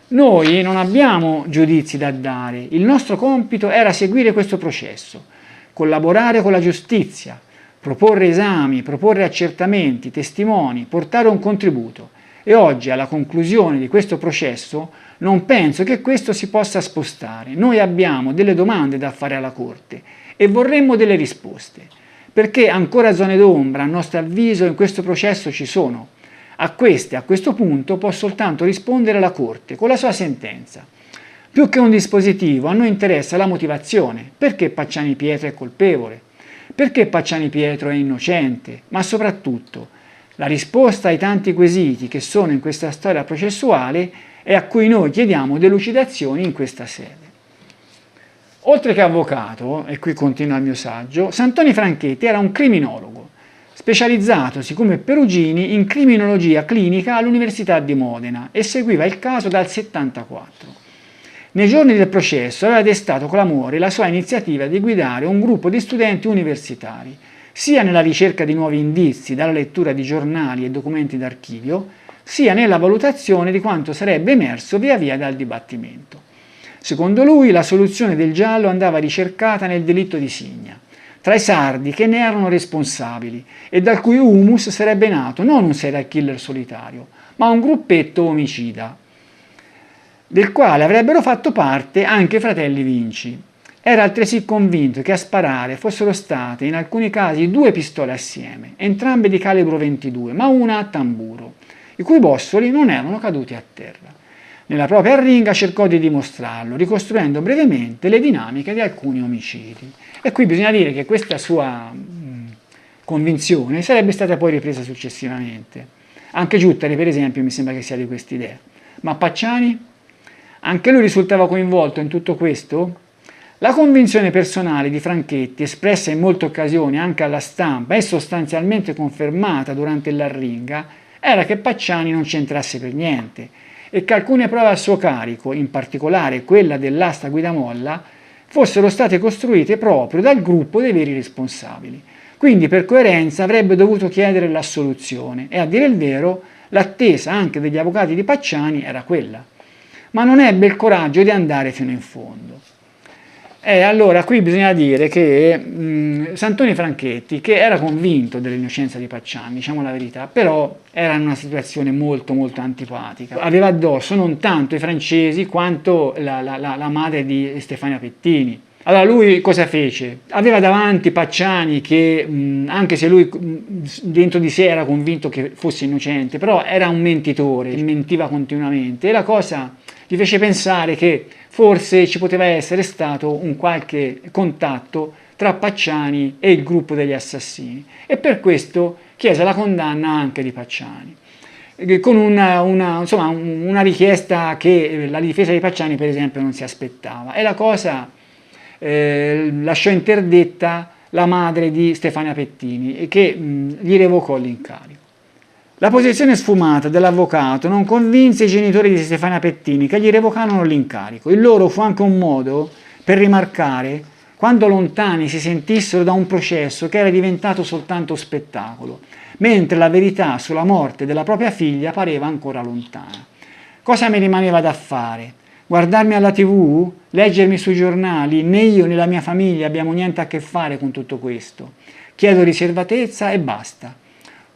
A: Noi non abbiamo giudizi da dare, il nostro compito era seguire questo processo, collaborare con la giustizia, proporre esami, proporre accertamenti, testimoni, portare un contributo. E oggi, alla conclusione di questo processo, non penso che questo si possa spostare. Noi abbiamo delle domande da fare alla Corte e vorremmo delle risposte, perché ancora zone d'ombra, a nostro avviso, in questo processo ci sono. A questo punto può soltanto rispondere la Corte con la sua sentenza. Più che un dispositivo, a noi interessa la motivazione. Perché Pacciani Pietro è colpevole? Perché Pacciani Pietro è innocente? Ma soprattutto, la risposta ai tanti quesiti che sono in questa storia processuale e a cui noi chiediamo delucidazioni in questa sede. Oltre che avvocato, e qui continua il mio saggio, Santoni Franchetti era un criminologo. specializzatosi come Perugini in criminologia clinica all'Università di Modena e seguiva il caso dal 1974. Nei giorni del processo aveva destato clamore la sua iniziativa di guidare un gruppo di studenti universitari, sia nella ricerca di nuovi indizi dalla lettura di giornali e documenti d'archivio, sia nella valutazione di quanto sarebbe emerso via via dal dibattimento. Secondo lui la soluzione del giallo andava ricercata nel delitto di Signa, tra i sardi che ne erano responsabili e dal cui humus sarebbe nato non un serial killer solitario, ma un gruppetto omicida, del quale avrebbero fatto parte anche i fratelli Vinci. Era altresì convinto che a sparare fossero state in alcuni casi 2 pistole assieme, entrambe di calibro 22, ma una a tamburo, i cui bossoli non erano caduti a terra. Nella propria arringa cercò di dimostrarlo, ricostruendo brevemente le dinamiche di alcuni omicidi. E qui bisogna dire che questa sua convinzione sarebbe stata poi ripresa successivamente. Anche Giuttari, per esempio, mi sembra che sia di quest'idea. Ma Pacciani? Anche lui risultava coinvolto in tutto questo? La convinzione personale di Franchetti, espressa in molte occasioni anche alla stampa e sostanzialmente confermata durante l'arringa, era che Pacciani non c'entrasse per niente e che alcune prove a suo carico, in particolare quella dell'asta guidamolla, fossero state costruite proprio dal gruppo dei veri responsabili. Quindi per coerenza avrebbe dovuto chiedere l'assoluzione e, a dire il vero, l'attesa anche degli avvocati di Pacciani era quella. Ma non ebbe il coraggio di andare fino in fondo. E allora qui bisogna dire che Santoni Franchetti, che era convinto dell'innocenza di Pacciani, diciamo la verità, però era in una situazione molto molto antipatica. Aveva addosso non tanto i francesi quanto la madre di Stefania Pettini. Allora lui cosa fece? Aveva davanti Pacciani che, anche se lui dentro di sé era convinto che fosse innocente, però era un mentitore, mentiva continuamente e la cosa gli fece pensare che forse ci poteva essere stato un qualche contatto tra Pacciani e il gruppo degli assassini e per questo chiese la condanna anche di Pacciani, con una richiesta che la difesa di Pacciani per esempio non si aspettava e la cosa lasciò interdetta la madre di Stefania Pettini che gli revocò l'incarico. La posizione sfumata dell'avvocato non convinse i genitori di Stefania Pettini che gli revocarono l'incarico. Il loro fu anche un modo per rimarcare quanto lontani si sentissero da un processo che era diventato soltanto spettacolo, mentre la verità sulla morte della propria figlia pareva ancora lontana. Cosa mi rimaneva da fare? Guardarmi alla TV? Leggermi sui giornali? Né io né la mia famiglia abbiamo niente a che fare con tutto questo. Chiedo riservatezza e basta.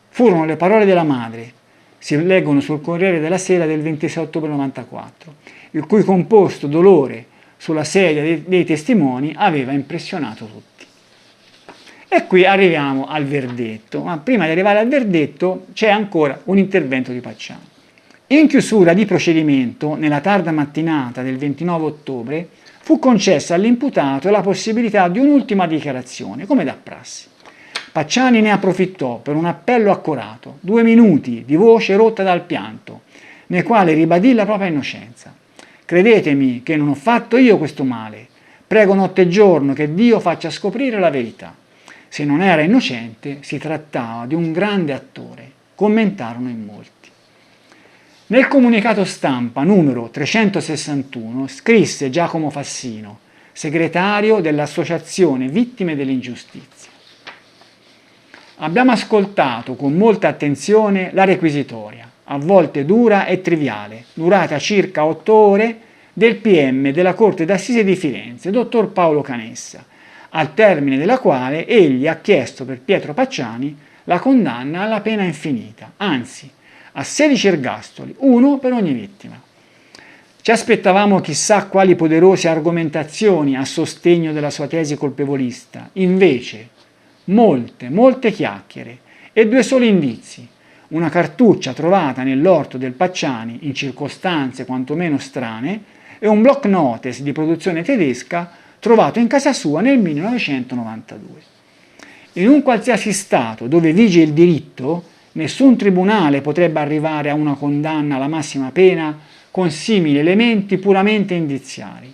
A: Furono le parole della madre, si leggono sul Corriere della Sera del 26 ottobre 1994, il cui composto dolore sulla sedia dei testimoni aveva impressionato tutti. E qui arriviamo al verdetto, ma prima di arrivare al verdetto c'è ancora un intervento di Pacciani. In chiusura di procedimento, nella tarda mattinata del 29 ottobre, fu concessa all'imputato la possibilità di un'ultima dichiarazione, come da prassi. Pacciani ne approfittò per un appello accorato, 2 minuti di voce rotta dal pianto, nel quale ribadì la propria innocenza. Credetemi che non ho fatto io questo male, prego notte e giorno che Dio faccia scoprire la verità. Se non era innocente, si trattava di un grande attore, commentarono in molti. Nel comunicato stampa numero 361 scrisse Giacomo Fassino, segretario dell'Associazione Vittime dell'Ingiustizia. Abbiamo ascoltato con molta attenzione la requisitoria, a volte dura e triviale, durata circa 8 ore, del PM della Corte d'Assise di Firenze, dottor Paolo Canessa, al termine della quale egli ha chiesto per Pietro Pacciani la condanna alla pena infinita, anzi a 16 ergastoli, 1 per ogni vittima. Ci aspettavamo chissà quali poderose argomentazioni a sostegno della sua tesi colpevolista, invece molte chiacchiere e 2 soli indizi, una cartuccia trovata nell'orto del Pacciani in circostanze quantomeno strane e un block notice di produzione tedesca trovato in casa sua nel 1992. In un qualsiasi Stato dove vige il diritto, nessun tribunale potrebbe arrivare a una condanna alla massima pena con simili elementi puramente indiziari.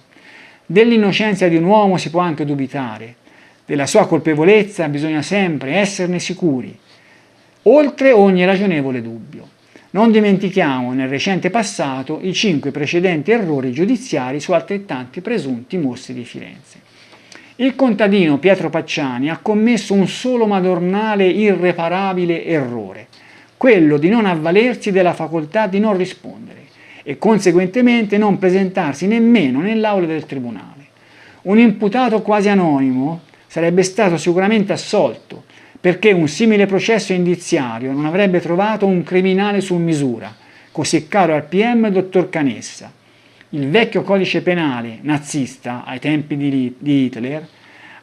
A: Dell'innocenza di un uomo si può anche dubitare, della sua colpevolezza bisogna sempre esserne sicuri, oltre ogni ragionevole dubbio. Non dimentichiamo nel recente passato i 5 precedenti errori giudiziari su altrettanti presunti mostri di Firenze. Il contadino Pietro Pacciani ha commesso un solo madornale irreparabile errore, quello di non avvalersi della facoltà di non rispondere e conseguentemente non presentarsi nemmeno nell'aula del tribunale. Un imputato quasi anonimo sarebbe stato sicuramente assolto, perché un simile processo indiziario non avrebbe trovato un criminale su misura, così caro al PM dottor Canessa. Il vecchio codice penale nazista, ai tempi di Hitler,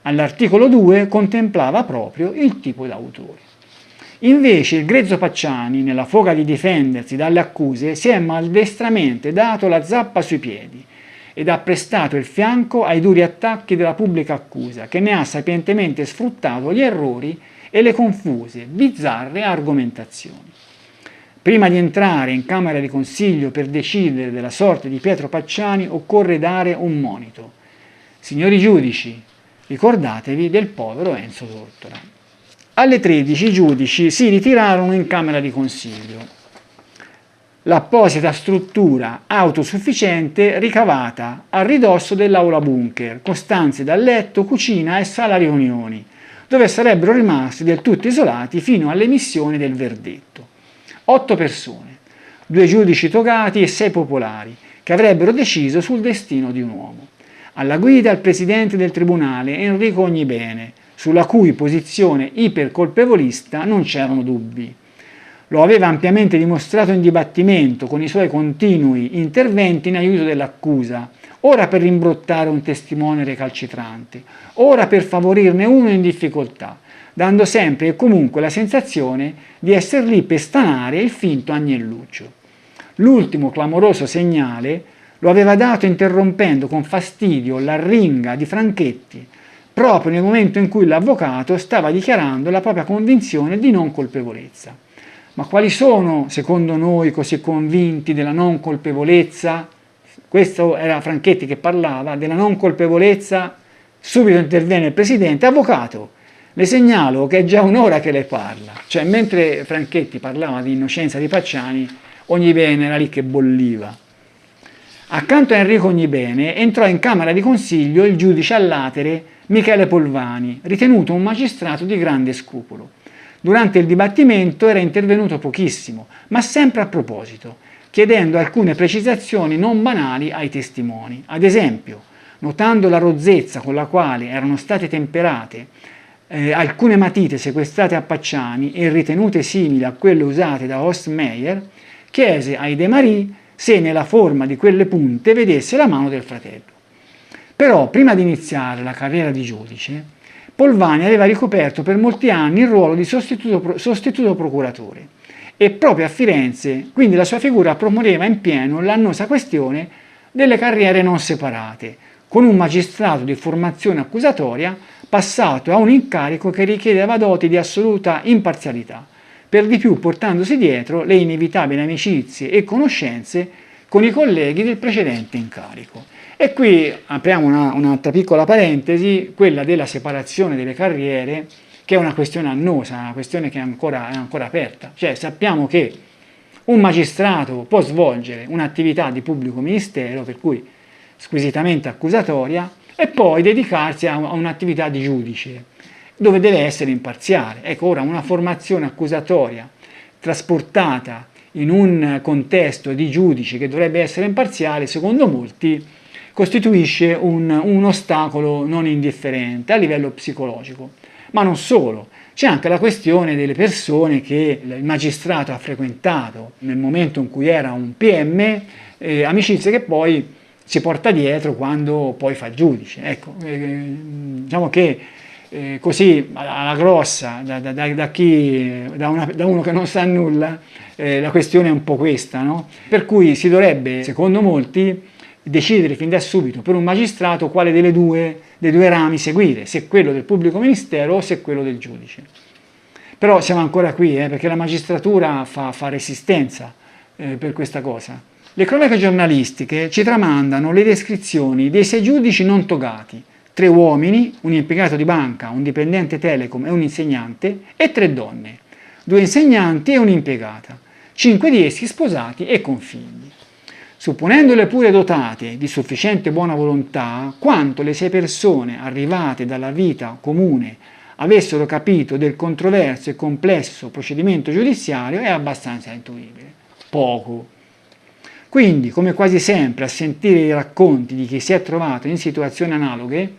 A: all'articolo 2 contemplava proprio il tipo d'autore. Invece il grezzo Pacciani, nella foga di difendersi dalle accuse, si è maldestramente dato la zappa sui piedi ed ha prestato il fianco ai duri attacchi della pubblica accusa, che ne ha sapientemente sfruttato gli errori e le confuse, bizzarre argomentazioni. Prima di entrare in Camera di Consiglio per decidere della sorte di Pietro Pacciani occorre dare un monito. Signori giudici, ricordatevi del povero Enzo Tortora. Alle 13 i giudici si ritirarono in Camera di Consiglio. L'apposita struttura autosufficiente ricavata a ridosso dell'aula bunker, con stanze da letto, cucina e sala riunioni, dove sarebbero rimasti del tutto isolati fino all'emissione del verdetto. 8 persone, 2 giudici togati e 6 popolari, che avrebbero deciso sul destino di un uomo. Alla guida il presidente del tribunale Enrico Ognibene, sulla cui posizione ipercolpevolista non c'erano dubbi. Lo aveva ampiamente dimostrato in dibattimento con i suoi continui interventi in aiuto dell'accusa, ora per rimbrottare un testimone recalcitrante, ora per favorirne uno in difficoltà, dando sempre e comunque la sensazione di essere lì per stanare il finto agnelluccio. L'ultimo clamoroso segnale lo aveva dato interrompendo con fastidio l'arringa di Franchetti, proprio nel momento in cui l'avvocato stava dichiarando la propria convinzione di non colpevolezza. Ma quali sono, secondo noi, così convinti della non colpevolezza? Questo era Franchetti che parlava della non colpevolezza. Subito interviene il presidente: avvocato, le segnalo che è già un'ora che lei parla. Cioè, mentre Franchetti parlava di innocenza di Pacciani, Ognibene era lì che bolliva. Accanto a Enrico Ognibene entrò in Camera di Consiglio il giudice all'atere Michele Polvani, ritenuto un magistrato di grande scrupolo. Durante il dibattimento era intervenuto pochissimo, ma sempre a proposito, chiedendo alcune precisazioni non banali ai testimoni. Ad esempio, notando la rozzezza con la quale erano state temperate alcune matite sequestrate a Pacciani e ritenute simili a quelle usate da Horst Meyer, chiese ai De Marie se nella forma di quelle punte vedesse la mano del fratello. Però, prima di iniziare la carriera di giudice, Polvani aveva ricoperto per molti anni il ruolo di sostituto procuratore e proprio a Firenze, quindi la sua figura promuoveva in pieno l'annosa questione delle carriere non separate, con un magistrato di formazione accusatoria passato a un incarico che richiedeva doti di assoluta imparzialità, per di più portandosi dietro le inevitabili amicizie e conoscenze con i colleghi del precedente incarico. E qui apriamo un'altra piccola parentesi, quella della separazione delle carriere, che è una questione annosa, una questione che è ancora aperta. Cioè, sappiamo che un magistrato può svolgere un'attività di pubblico ministero, per cui squisitamente accusatoria, e poi dedicarsi a un'attività di giudice, dove deve essere imparziale. Ecco, ora una formazione accusatoria trasportata in un contesto di giudice che dovrebbe essere imparziale, secondo molti, costituisce un ostacolo non indifferente a livello psicologico. Ma non solo, c'è anche la questione delle persone che il magistrato ha frequentato nel momento in cui era un PM, amicizie che poi si porta dietro quando poi fa giudice. Ecco, diciamo che così alla grossa, da uno che non sa nulla, la questione è un po' questa, no? Per cui si dovrebbe, secondo molti, decidere fin da subito per un magistrato quale dei due rami seguire, se quello del pubblico ministero o se quello del giudice. Però siamo ancora qui, perché la magistratura fa resistenza per questa cosa. Le cronache giornalistiche ci tramandano le descrizioni dei 6 giudici non togati: 3 uomini, un impiegato di banca, un dipendente telecom e un insegnante, e 3 donne. 2 insegnanti e un'impiegata, 5 di essi sposati e con figli. Supponendole pure dotate di sufficiente buona volontà, quanto le 6 persone arrivate dalla vita comune avessero capito del controverso e complesso procedimento giudiziario è abbastanza intuibile. Poco. Quindi, come quasi sempre a sentire i racconti di chi si è trovato in situazioni analoghe,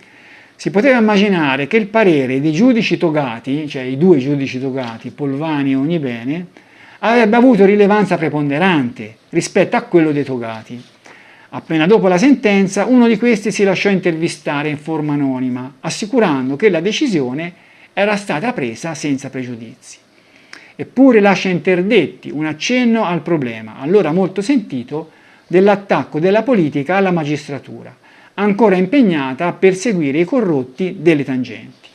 A: si poteva immaginare che il parere dei giudici togati, cioè i 2 giudici togati, Polvani e Ognibene, avrebbe avuto rilevanza preponderante rispetto a quello dei togati. Appena dopo la sentenza, uno di questi si lasciò intervistare in forma anonima, assicurando che la decisione era stata presa senza pregiudizi. Eppure lascia interdetti un accenno al problema, allora molto sentito, dell'attacco della politica alla magistratura, ancora impegnata a perseguire i corrotti delle tangenti.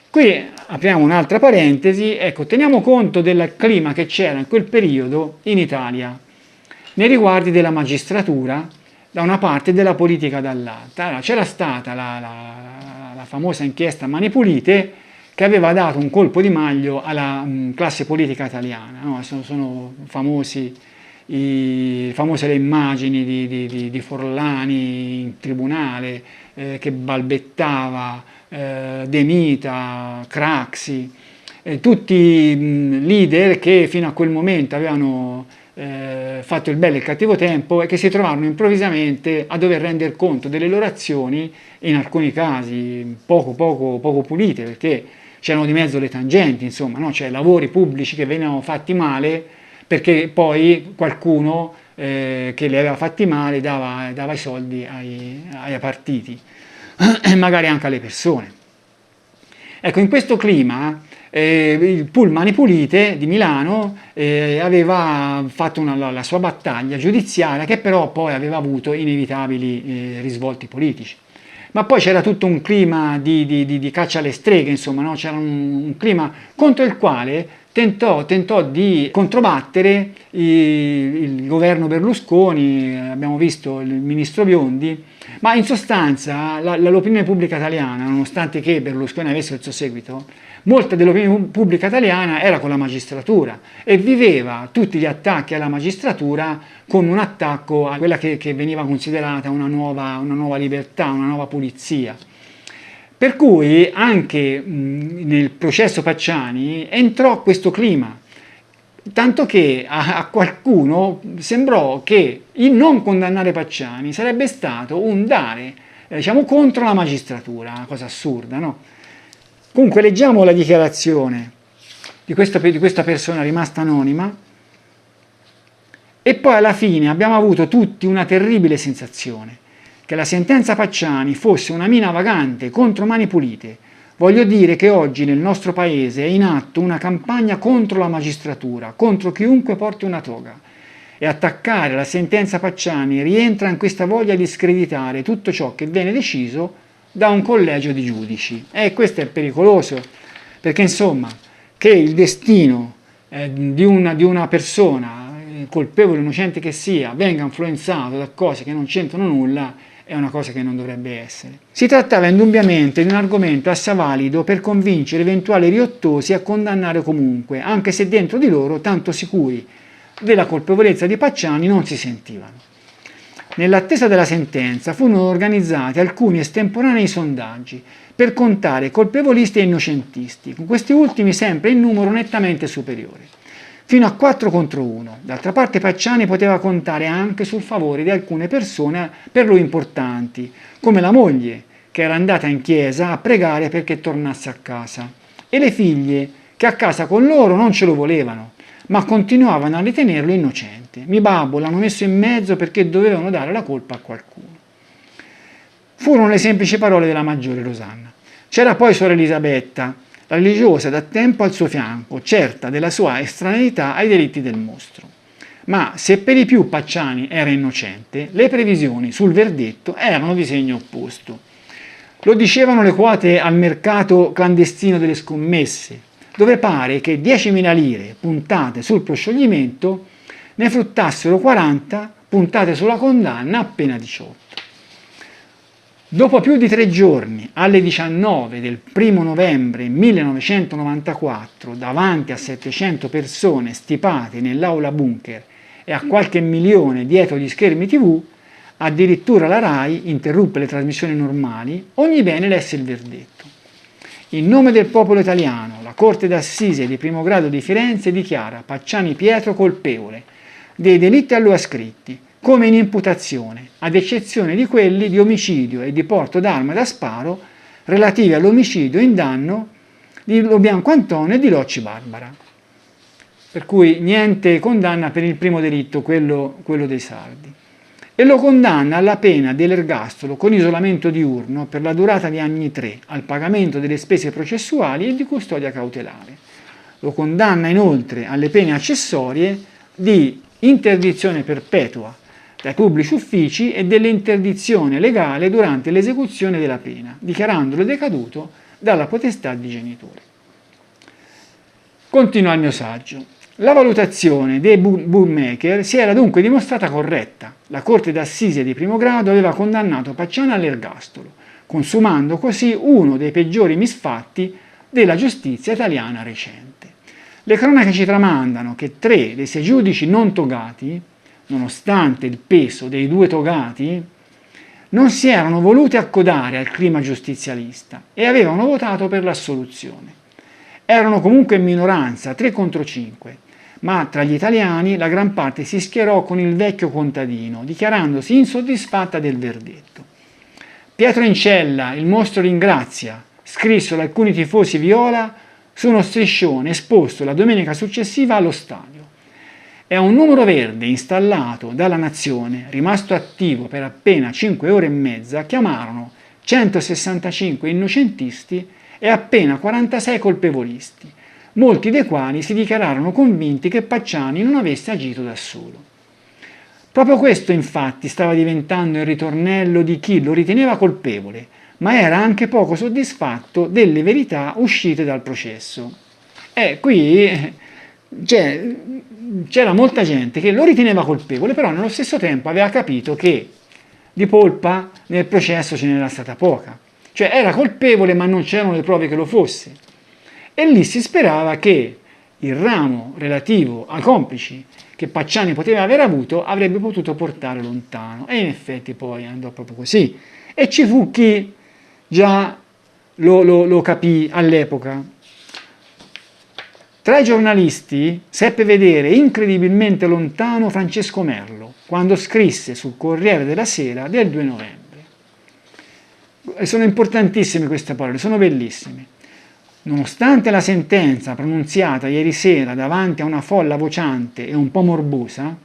A: Qui apriamo un'altra parentesi, ecco, teniamo conto del clima che c'era in quel periodo in Italia, nei riguardi della magistratura da una parte e della politica dall'altra. Allora, c'era stata la famosa inchiesta Mani Pulite, che aveva dato un colpo di maglio alla classe politica italiana, no? Sono famose le immagini di Forlani in tribunale che balbettava, De Mita, Craxi, tutti leader che fino a quel momento avevano fatto il bello e il cattivo tempo e che si trovarono improvvisamente a dover rendere conto delle loro azioni, in alcuni casi poco pulite, perché c'erano di mezzo le tangenti, insomma, no? Cioè lavori pubblici che venivano fatti male perché poi qualcuno che li aveva fatti male dava i soldi ai partiti e magari anche alle persone. Ecco, in questo clima il pool Mani Pulite di Milano aveva fatto la sua battaglia giudiziaria, che però poi aveva avuto inevitabili risvolti politici. Ma poi c'era tutto un clima di caccia alle streghe, insomma, no? C'era un clima contro il quale tentò di controbattere il governo Berlusconi, abbiamo visto il ministro Biondi, ma in sostanza l'opinione pubblica italiana, nonostante che Berlusconi avesse il suo seguito, molta dell'opinione pubblica italiana era con la magistratura e viveva tutti gli attacchi alla magistratura come un attacco a quella che veniva considerata una nuova libertà, una nuova pulizia. Per cui anche nel processo Pacciani entrò questo clima, tanto che a qualcuno sembrò che il non condannare Pacciani sarebbe stato un dare, diciamo, contro la magistratura, una cosa assurda, no? Comunque leggiamo la dichiarazione di questa persona rimasta anonima e poi alla fine abbiamo avuto tutti una terribile sensazione, che la sentenza Pacciani fosse una mina vagante contro Mani Pulite. Voglio dire che oggi nel nostro paese è in atto una campagna contro la magistratura, contro chiunque porti una toga. E attaccare la sentenza Pacciani rientra in questa voglia di screditare tutto ciò che viene deciso da un collegio di giudici. E questo è pericoloso, perché insomma, che il destino di una persona, colpevole o innocente che sia, venga influenzato da cose che non c'entrano nulla, è una cosa che non dovrebbe essere. Si trattava indubbiamente di un argomento assai valido per convincere eventuali riottosi a condannare comunque, anche se dentro di loro tanto sicuri della colpevolezza di Pacciani non si sentivano. Nell'attesa della sentenza furono organizzati alcuni estemporanei sondaggi per contare colpevolisti e innocentisti, con questi ultimi sempre in numero nettamente superiore, fino a 4 contro 1. D'altra parte Pacciani poteva contare anche sul favore di alcune persone per lui importanti, come la moglie, che era andata in chiesa a pregare perché tornasse a casa, e le figlie, che a casa con loro non ce lo volevano, ma continuavano a ritenerlo innocente. Mi babbo l'hanno messo in mezzo perché dovevano dare la colpa a qualcuno. Furono le semplici parole della maggiore Rosanna. C'era poi suor Elisabetta, la religiosa da tempo al suo fianco, certa della sua estraneità ai delitti del mostro. Ma se per di più Pacciani era innocente, le previsioni sul verdetto erano di segno opposto. Lo dicevano le quote al mercato clandestino delle scommesse, dove pare che 10.000 lire puntate sul proscioglimento ne fruttassero 40 puntate sulla condanna appena 18. Dopo più di 3 giorni, alle 19 del 1° novembre 1994, davanti a 700 persone stipate nell'aula bunker e a qualche milione dietro gli schermi TV, addirittura la RAI interruppe le trasmissioni normali, ogni bene lesse il verdetto. In nome del popolo italiano, la Corte d'Assise di primo grado di Firenze dichiara Pacciani Pietro colpevole dei delitti a lui ascritti, come in imputazione, ad eccezione di quelli di omicidio e di porto d'arma da sparo relativi all'omicidio in danno di Lo Bianco Antonio e di Locci Barbara. Per cui niente condanna per il primo delitto, quello dei sardi. E lo condanna alla pena dell'ergastolo con isolamento diurno per la durata di anni 3, al pagamento delle spese processuali e di custodia cautelare. Lo condanna inoltre alle pene accessorie di interdizione perpetua dai pubblici uffici e dell'interdizione legale durante l'esecuzione della pena, dichiarandolo decaduto dalla potestà di genitore. Continua il mio saggio. La valutazione dei bookmaker si era dunque dimostrata corretta. La Corte d'Assise di primo grado aveva condannato Pacciani all'ergastolo, consumando così uno dei peggiori misfatti della giustizia italiana recente. Le cronache ci tramandano che 3 dei 6 giudici non togati, nonostante il peso dei 2 togati, non si erano voluti accodare al clima giustizialista e avevano votato per l'assoluzione. Erano comunque in minoranza, 3 contro 5, ma tra gli italiani la gran parte si schierò con il vecchio contadino, dichiarandosi insoddisfatta del verdetto. Pietro Incella, il mostro ringrazia, scrissero alcuni tifosi viola su uno striscione esposto la domenica successiva allo stadio. È un numero verde installato dalla Nazione, rimasto attivo per appena 5 ore e mezza, chiamarono 165 innocentisti e appena 46 colpevolisti, molti dei quali si dichiararono convinti che Pacciani non avesse agito da solo. Proprio questo, infatti, stava diventando il ritornello di chi lo riteneva colpevole, ma era anche poco soddisfatto delle verità uscite dal processo. E qui c'era molta gente che lo riteneva colpevole, però nello stesso tempo aveva capito che di polpa nel processo ce n'era stata poca. Cioè era colpevole ma non c'erano le prove che lo fosse. E lì si sperava che il ramo relativo ai complici che Pacciani poteva aver avuto avrebbe potuto portare lontano. E in effetti poi andò proprio così. E ci fu chi già lo capì all'epoca. Tra i giornalisti seppe vedere incredibilmente lontano Francesco Merlo quando scrisse sul Corriere della Sera del 2 novembre. E sono importantissime queste parole, sono bellissime. Nonostante la sentenza pronunziata ieri sera davanti a una folla vociante e un po' morbosa,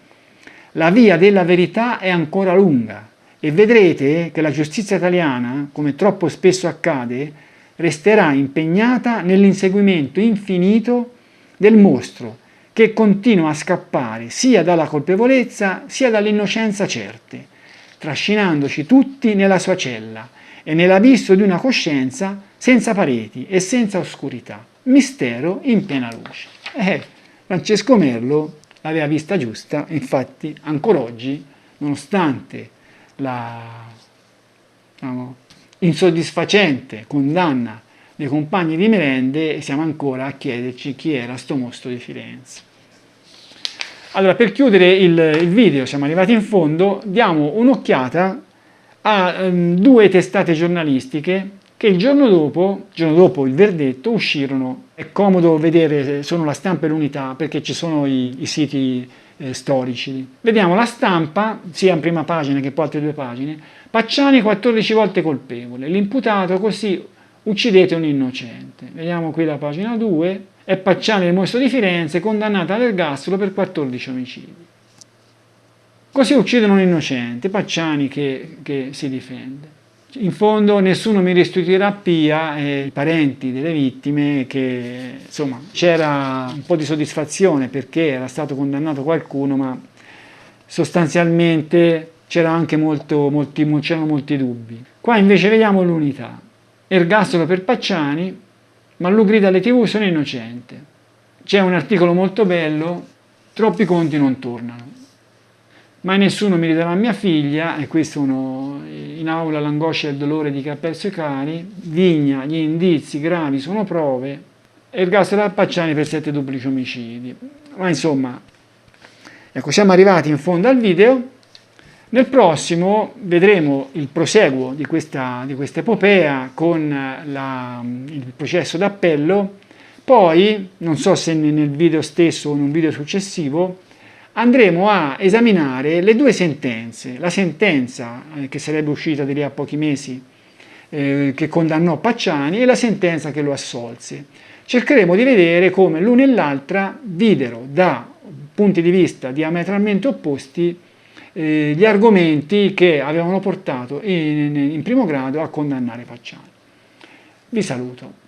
A: la via della verità è ancora lunga e vedrete che la giustizia italiana, come troppo spesso accade, resterà impegnata nell'inseguimento infinito del mostro che continua a scappare sia dalla colpevolezza sia dall'innocenza certe, trascinandoci tutti nella sua cella e nell'abisso di una coscienza senza pareti e senza oscurità, mistero in piena luce. Francesco Merlo l'aveva vista giusta, infatti ancora oggi, nonostante la insoddisfacente condanna dei compagni di merende, siamo ancora a chiederci chi era sto mostro di Firenze. Allora, per chiudere il video, siamo arrivati in fondo, diamo un'occhiata a 2 testate giornalistiche che il giorno dopo il verdetto uscirono. È comodo vedere, sono La Stampa e l'Unità, perché ci sono i siti storici. Vediamo La Stampa, sia in prima pagina che poi altre 2 pagine. Pacciani 14 volte colpevole, l'imputato così uccidete un innocente. Vediamo qui la pagina 2. È Pacciani, il mostro di Firenze, condannato all'ergastolo per 14 omicidi. Così uccidono un innocente, Pacciani che si difende. In fondo nessuno mi restituirà Pia, i parenti delle vittime, che insomma c'era un po' di soddisfazione perché era stato condannato qualcuno, ma sostanzialmente c'erano molti dubbi. Qua invece vediamo l'Unità. Ergastolo per Pacciani, ma lui grida alle TV sono innocente. C'è un articolo molto bello, troppi conti non tornano. mai nessuno mi ridarà mia figlia, e questo in aula l'angoscia e il dolore di chi ha perso i cari, Vigna, gli indizi gravi sono prove, ergastolo a Pacciani per 7 duplici omicidi. Ma insomma, ecco, siamo arrivati in fondo al video. Nel prossimo vedremo il proseguo di questa epopea con il processo d'appello. Poi, non so se nel video stesso o in un video successivo, andremo a esaminare le due sentenze, la sentenza che sarebbe uscita di lì a pochi mesi che condannò Pacciani e la sentenza che lo assolse. Cercheremo di vedere come l'una e l'altra videro da punti di vista diametralmente opposti gli argomenti che avevano portato in primo grado a condannare Pacciani. Vi saluto.